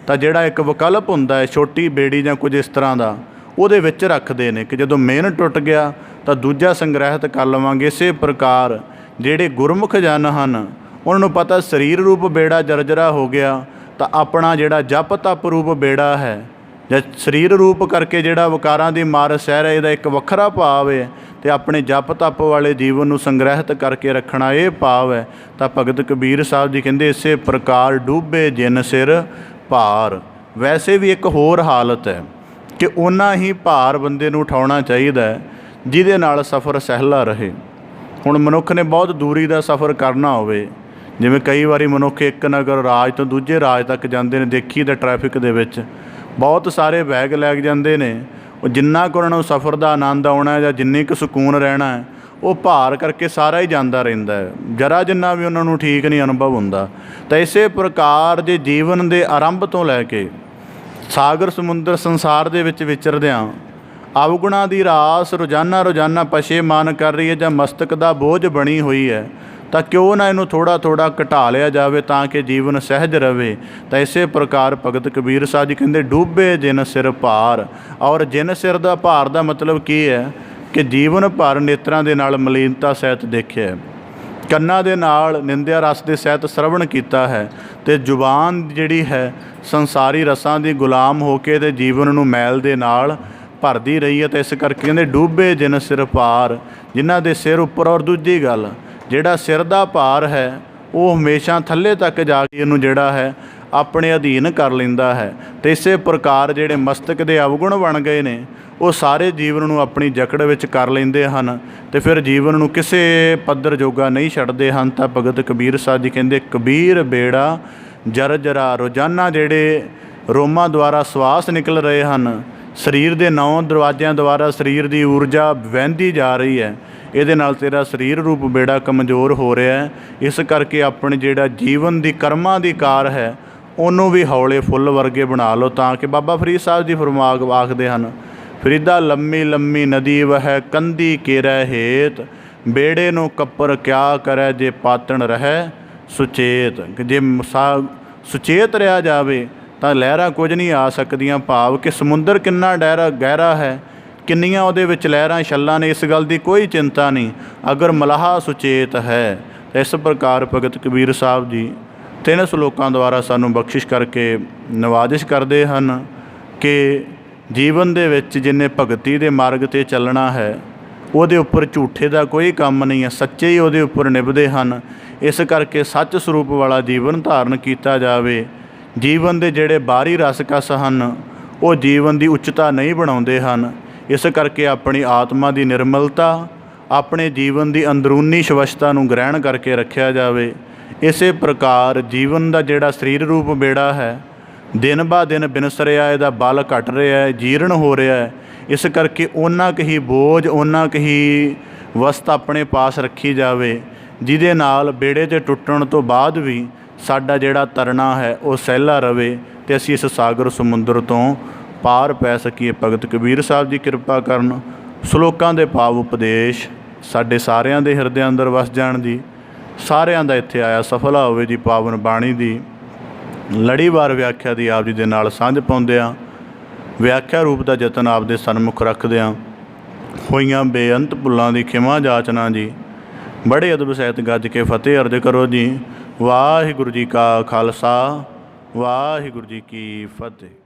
ਤਾਂ ਜਿਹੜਾ ਇੱਕ ਵਿਕਲਪ ਹੁੰਦਾ ਹੈ ਛੋਟੀ ਬੇੜੀ ਜਾਂ ਕੁਝ ਇਸ ਤਰ੍ਹਾਂ ਦਾ, ਉਹਦੇ ਵਿੱਚ ਰੱਖਦੇ ਨੇ ਕਿ ਜਦੋਂ ਮੇਨ ਟੁੱਟ ਗਿਆ ਤਾਂ ਦੂਜਾ ਸੰਗ੍ਰਹਿਤ ਕਰ ਲਵਾਂਗੇ। ਇਸੇ ਪ੍ਰਕਾਰ ਜਿਹੜੇ ਗੁਰਮੁਖ ਜਨ ਹਨ ਉਹਨਾਂ ਨੂੰ ਪਤਾ ਸਰੀਰ ਰੂਪ ਬੇੜਾ ਜਰਜਰਾ ਹੋ ਗਿਆ, ਤਾਂ ਆਪਣਾ ਜਿਹੜਾ ਜਪ ਤਪ ਰੂਪ ਬੇੜਾ ਹੈ ਜਾਂ ਸਰੀਰ ਰੂਪ ਕਰਕੇ ਜਿਹੜਾ ਵਿਕਾਰਾਂ ਦੀ ਮਾਰ ਸਹਿ ਰਿਹਾ, ਇਹਦਾ ਇੱਕ ਵੱਖਰਾ ਭਾਵ ਹੈ। ਅਤੇ ਆਪਣੇ ਜਪ ਤਪ ਵਾਲੇ ਜੀਵਨ ਨੂੰ ਸੰਗ੍ਰਹਿਤ ਕਰਕੇ ਰੱਖਣਾ ਇਹ ਭਾਵ ਹੈ। ਤਾਂ ਭਗਤ ਕਬੀਰ ਸਾਹਿਬ ਜੀ ਕਹਿੰਦੇ ਇਸੇ ਪ੍ਰਕਾਰ ਡੂਬੇ ਜਿਨ ਸਿਰ ਭਾਰ। ਵੈਸੇ ਵੀ ਇੱਕ ਹੋਰ ਹਾਲਤ ਹੈ ਕਿ ਓਨਾ ਹੀ ਭਾਰ ਬੰਦੇ ਨੂੰ ਉਠਾਉਣਾ ਚਾਹੀਦਾ ਹੈ ਜਿਹਦੇ ਨਾਲ ਸਫ਼ਰ ਸਹਿਲਾ ਰਹੇ। ਹੁਣ ਮਨੁੱਖ ਨੇ ਬਹੁਤ ਦੂਰੀ ਦਾ ਸਫ਼ਰ ਕਰਨਾ ਹੋਵੇ, ਜਿਵੇਂ ਕਈ ਵਾਰੀ ਮਨੁੱਖ ਇੱਕ ਨਗਰ ਰਾਜ ਤੋਂ ਦੂਜੇ ਰਾਜ ਤੱਕ ਜਾਂਦੇ ਨੇ, ਦੇਖੀ ਤਾਂ ਟ੍ਰੈਫਿਕ ਦੇ ਵਿੱਚ ਬਹੁਤ ਸਾਰੇ ਬੈਗ ਲੈ ਕੇ ਜਾਂਦੇ ਨੇ। ਉਹ ਜਿੰਨਾ ਕੁ ਉਹਨਾਂ ਨੂੰ ਸਫ਼ਰ ਦਾ ਆਨੰਦ ਆਉਣਾ ਜਾਂ ਜਿੰਨੀ ਕੁ ਸਕੂਨ ਰਹਿਣਾ ਹੈ, ਉਹ ਭਾਰ ਕਰਕੇ ਸਾਰਾ ਹੀ ਜਾਂਦਾ ਰਹਿੰਦਾ ਹੈ, ਜਰਾ ਜਿੰਨਾ ਵੀ ਉਹਨਾਂ ਨੂੰ ਠੀਕ ਨਹੀਂ ਅਨੁਭਵ ਹੁੰਦਾ। ਤਾਂ ਇਸੇ ਪ੍ਰਕਾਰ ਜੇ ਜੀਵਨ ਦੇ ਆਰੰਭ ਤੋਂ ਲੈ ਕੇ ਸਾਗਰ ਸਮੁੰਦਰ ਸੰਸਾਰ ਦੇ ਵਿੱਚ ਵਿਚਰਦਿਆਂ ਅਵਗੁਣਾਂ ਦੀ ਰਾਸ ਰੋਜ਼ਾਨਾ ਪਛੇਮਾਨ ਕਰ ਰਹੀ ਹੈ ਜਾਂ ਮਸਤਕ ਦਾ ਬੋਝ ਬਣੀ ਹੋਈ ਹੈ, ਤਾਂ ਕਿਉਂ ਨਾ ਇਹਨੂੰ ਥੋੜ੍ਹਾ ਥੋੜ੍ਹਾ ਘਟਾ ਲਿਆ ਜਾਵੇ ਤਾਂ ਕਿ ਜੀਵਨ ਸਹਿਜ ਰਵੇ। ਤਾਂ ਇਸੇ ਪ੍ਰਕਾਰ ਭਗਤ ਕਬੀਰ ਸਾਹਿਬ ਜੀ ਕਹਿੰਦੇ ਡੂਬੇ ਜਿਨ ਸਿਰ ਭਾਰ। ਔਰ ਜਿਨ ਸਿਰ ਦਾ ਭਾਰ ਦਾ ਮਤਲਬ ਕੀ ਹੈ ਕਿ ਜੀਵਨ ਭਰ ਨੇਤਰਾਂ ਦੇ ਨਾਲ ਮਲੀਨਤਾ ਸਹਿਤ ਦੇਖਿਆ, ਕੰਨਾਂ ਦੇ ਨਾਲ ਨਿੰਦਿਆ ਰਸ ਦੇ ਸਹਿਤ ਸ਼ਰਵਣ ਕੀਤਾ ਹੈ, ਅਤੇ ਜ਼ੁਬਾਨ ਜਿਹੜੀ ਹੈ ਸੰਸਾਰੀ ਰਸਾਂ ਦੀ ਗੁਲਾਮ ਹੋ ਕੇ ਅਤੇ ਜੀਵਨ ਨੂੰ ਮੈਲ ਦੇ ਨਾਲ ਭਰਦੀ ਰਹੀ ਹੈ। ਤਾਂ ਇਸ ਕਰਕੇ ਕਹਿੰਦੇ ਡੂਬੇ ਜਿਨ ਸਿਰ ਭਾਰ, ਜਿਨ੍ਹਾਂ ਦੇ ਸਿਰ ਉੱਪਰ। ਔਰ ਦੂਜੀ ਗੱਲ, ਜਿਹੜਾ ਸਿਰ ਦਾ ਭਾਰ ਹੈ ਉਹ ਹਮੇਸ਼ਾ ਥੱਲੇ ਤੱਕ ਜਾ ਕੇ ਇਹਨੂੰ ਜਿਹੜਾ ਹੈ ਆਪਣੇ ਅਧੀਨ ਕਰ ਲੈਂਦਾ ਹੈ। ਅਤੇ ਇਸੇ ਪ੍ਰਕਾਰ ਜਿਹੜੇ ਮਸਤਕ ਦੇ ਅਵਗੁਣ ਬਣ ਗਏ ਨੇ ਉਹ ਸਾਰੇ ਜੀਵਨ ਨੂੰ ਆਪਣੀ ਜਕੜ ਵਿੱਚ ਕਰ ਲੈਂਦੇ ਹਨ ਅਤੇ ਫਿਰ ਜੀਵਨ ਨੂੰ ਕਿਸੇ ਪੱਧਰ ਜੋਗਾ ਨਹੀਂ ਛੱਡਦੇ ਹਨ। ਤਾਂ ਭਗਤ ਕਬੀਰ ਸਾਹਿਬ ਜੀ ਕਹਿੰਦੇ ਕਬੀਰ ਬੇੜਾ ਜਰਜਰਾ। ਰੋਜ਼ਾਨਾ ਜਿਹੜੇ ਰੋਮਾਂ ਦੁਆਰਾ ਸਵਾਸ ਨਿਕਲ ਰਹੇ ਹਨ, ਸਰੀਰ ਦੇ 9 ਦਰਵਾਜ਼ਿਆਂ ਦੁਆਰਾ ਸਰੀਰ ਦੀ ਊਰਜਾ ਵਹਿੰਦੀ ਜਾ ਰਹੀ ਹੈ। ਇਹਦੇ ਨਾਲ ਤੇਰਾ ਸਰੀਰ ਰੂਪ ਬੇੜਾ ਕਮਜ਼ੋਰ ਹੋ ਰਿਹਾ ਹੈ। ਇਸ ਕਰਕੇ ਆਪਣੇ ਜਿਹੜਾ ਜੀਵਨ ਦੀ ਕਰਮਾਂ ਦੀ ਕਾਰ ਹੈ ਉਹਨੂੰ ਵੀ ਹੌਲੇ ਫੁੱਲ ਵਰਗੇ ਬਣਾ ਲਓ, ਤਾਂ ਕਿ ਬਾਬਾ ਫਰੀਦ ਸਾਹਿਬ ਜੀ ਫਰਮਾਗ ਆਖਦੇ ਹਨ, ਫਰੀਦਾ ਲੰਮੀ ਲੰਮੀ ਨਦੀ ਵਹਿ ਕੰਧੀ ਕੇਰੈ ਹੇਤ, ਬੇੜੇ ਨੂੰ ਕੱਪਰ ਕਿਆ ਕਰੈ ਜੇ ਪਾਤਣ ਰਹਿ ਸੁਚੇਤ। ਜੇ ਸੁਚੇਤ ਰਿਹਾ ਜਾਵੇ ਤਾਂ ਲਹਿਰਾਂ ਕੁਝ ਨਹੀਂ ਆ ਸਕਦੀਆਂ। ਭਾਵ ਕਿ ਸਮੁੰਦਰ ਕਿੰਨਾ ਗਹਿਰਾ ਹੈ, ਕਿੰਨੀਆਂ ਉਹਦੇ ਵਿੱਚ ਲਹਿਰਾਂ ਛੱਲਾਂ ਨੇ, ਇਸ ਗੱਲ ਦੀ ਕੋਈ ਚਿੰਤਾ ਨਹੀਂ ਅਗਰ ਮਲਾਹਾ ਸੁਚੇਤ ਹੈ। ਇਸ ਪ੍ਰਕਾਰ ਭਗਤ ਕਬੀਰ ਸਾਹਿਬ ਜੀ 3 ਸਲੋਕਾਂ ਦੁਆਰਾ ਸਾਨੂੰ ਬਖਸ਼ਿਸ਼ ਕਰਕੇ ਨਵਾਜ਼ਿਸ਼ ਕਰਦੇ ਹਨ ਕਿ ਜੀਵਨ ਦੇ ਵਿੱਚ ਜਿੰਨੇ ਭਗਤੀ ਦੇ ਮਾਰਗ 'ਤੇ ਚੱਲਣਾ ਹੈ ਉਹਦੇ ਉੱਪਰ ਝੂਠੇ ਦਾ ਕੋਈ ਕੰਮ ਨਹੀਂ ਹੈ, ਸੱਚੇ ਹੀ ਉਹਦੇ ਉੱਪਰ ਨਿਭਦੇ ਹਨ। ਇਸ ਕਰਕੇ ਸੱਚ ਸਰੂਪ ਵਾਲਾ ਜੀਵਨ ਧਾਰਨ ਕੀਤਾ ਜਾਵੇ। ਜੀਵਨ ਦੇ ਜਿਹੜੇ ਬਾਹਰੀ ਰਸਕਸ ਹਨ ਉਹ ਜੀਵਨ ਦੀ ਉੱਚਤਾ ਨਹੀਂ ਬਣਾਉਂਦੇ ਹਨ। ਇਸ ਕਰਕੇ ਆਪਣੀ ਆਤਮਾ ਦੀ ਨਿਰਮਲਤਾ, ਆਪਣੇ ਜੀਵਨ ਦੀ ਅੰਦਰੂਨੀ ਸ਼ਵਸਥਾ ਨੂੰ ਗ੍ਰਹਿਣ ਕਰਕੇ ਰੱਖਿਆ ਜਾਵੇ। ਇਸੇ ਪ੍ਰਕਾਰ ਜੀਵਨ ਦਾ ਜਿਹੜਾ ਸਰੀਰ ਰੂਪ ਬੇੜਾ ਹੈ ਦਿਨ ਬਾ ਦਿਨ ਬਿਨਸ ਰਿਹਾ, ਇਹਦਾ ਬਲ ਘਟ ਰਿਹਾ ਹੈ, ਜੀਰਨ ਹੋ ਰਿਹਾ ਹੈ। ਇਸ ਕਰਕੇ ਉਹਨਾਂ ਕੁ ਹੀ ਬੋਝ, ਉਹਨਾਂ ਕੁ ਹੀ ਵਸਤ ਆਪਣੇ ਪਾਸ ਰੱਖੀ ਜਾਵੇ ਜਿਹਦੇ ਨਾਲ ਬੇੜੇ 'ਤੇ ਟੁੱਟਣ ਤੋਂ ਬਾਅਦ ਵੀ ਸਾਡਾ ਜਿਹੜਾ ਤਰਨਾ ਹੈ ਉਹ ਸਹਿਲਾ ਰਵੇ ਅਤੇ ਅਸੀਂ ਇਸ ਸਾਗਰ ਸਮੁੰਦਰ ਤੋਂ ਪਾਰ ਪੈ ਸਕੀਏ। ਭਗਤ ਕਬੀਰ ਸਾਹਿਬ ਜੀ ਕਿਰਪਾ ਕਰਨ, ਸਲੋਕਾਂ ਦੇ ਭਾਵ ਉਪਦੇਸ਼ ਸਾਡੇ ਸਾਰਿਆਂ ਦੇ ਹਿਰਦਿਆਂ ਅੰਦਰ ਵਸ ਜਾਣ ਦੀ, ਸਾਰਿਆਂ ਦਾ ਇੱਥੇ ਆਇਆ ਸਫਲਾ ਹੋਵੇ ਜੀ। ਪਾਵਨ ਬਾਣੀ ਦੀ ਲੜੀਵਾਰ ਵਿਆਖਿਆ ਦੀ ਆਪ ਜੀ ਦੇ ਨਾਲ ਸਾਂਝ ਪਾਉਂਦਿਆਂ, ਵਿਆਖਿਆ ਰੂਪ ਦਾ ਯਤਨ ਆਪ ਦੇ ਸਨਮੁਖ ਰੱਖਦਿਆਂ ਹੋਈਆਂ ਬੇਅੰਤ ਭੁੱਲਾਂ ਦੀ ਖਿਮਾ ਜਾਚਨਾ ਜੀ। ਬੜੇ ਅਦਬ ਸਹਿਤ ਗੱਜ ਕੇ ਫਤਿਹ ਅਰਜ਼ ਕਰੋ ਜੀ। ਵਾਹਿਗੁਰੂ ਜੀ ਕਾ ਖਾਲਸਾ, ਵਾਹਿਗੁਰੂ ਜੀ ਕੀ ਫਤਿਹ।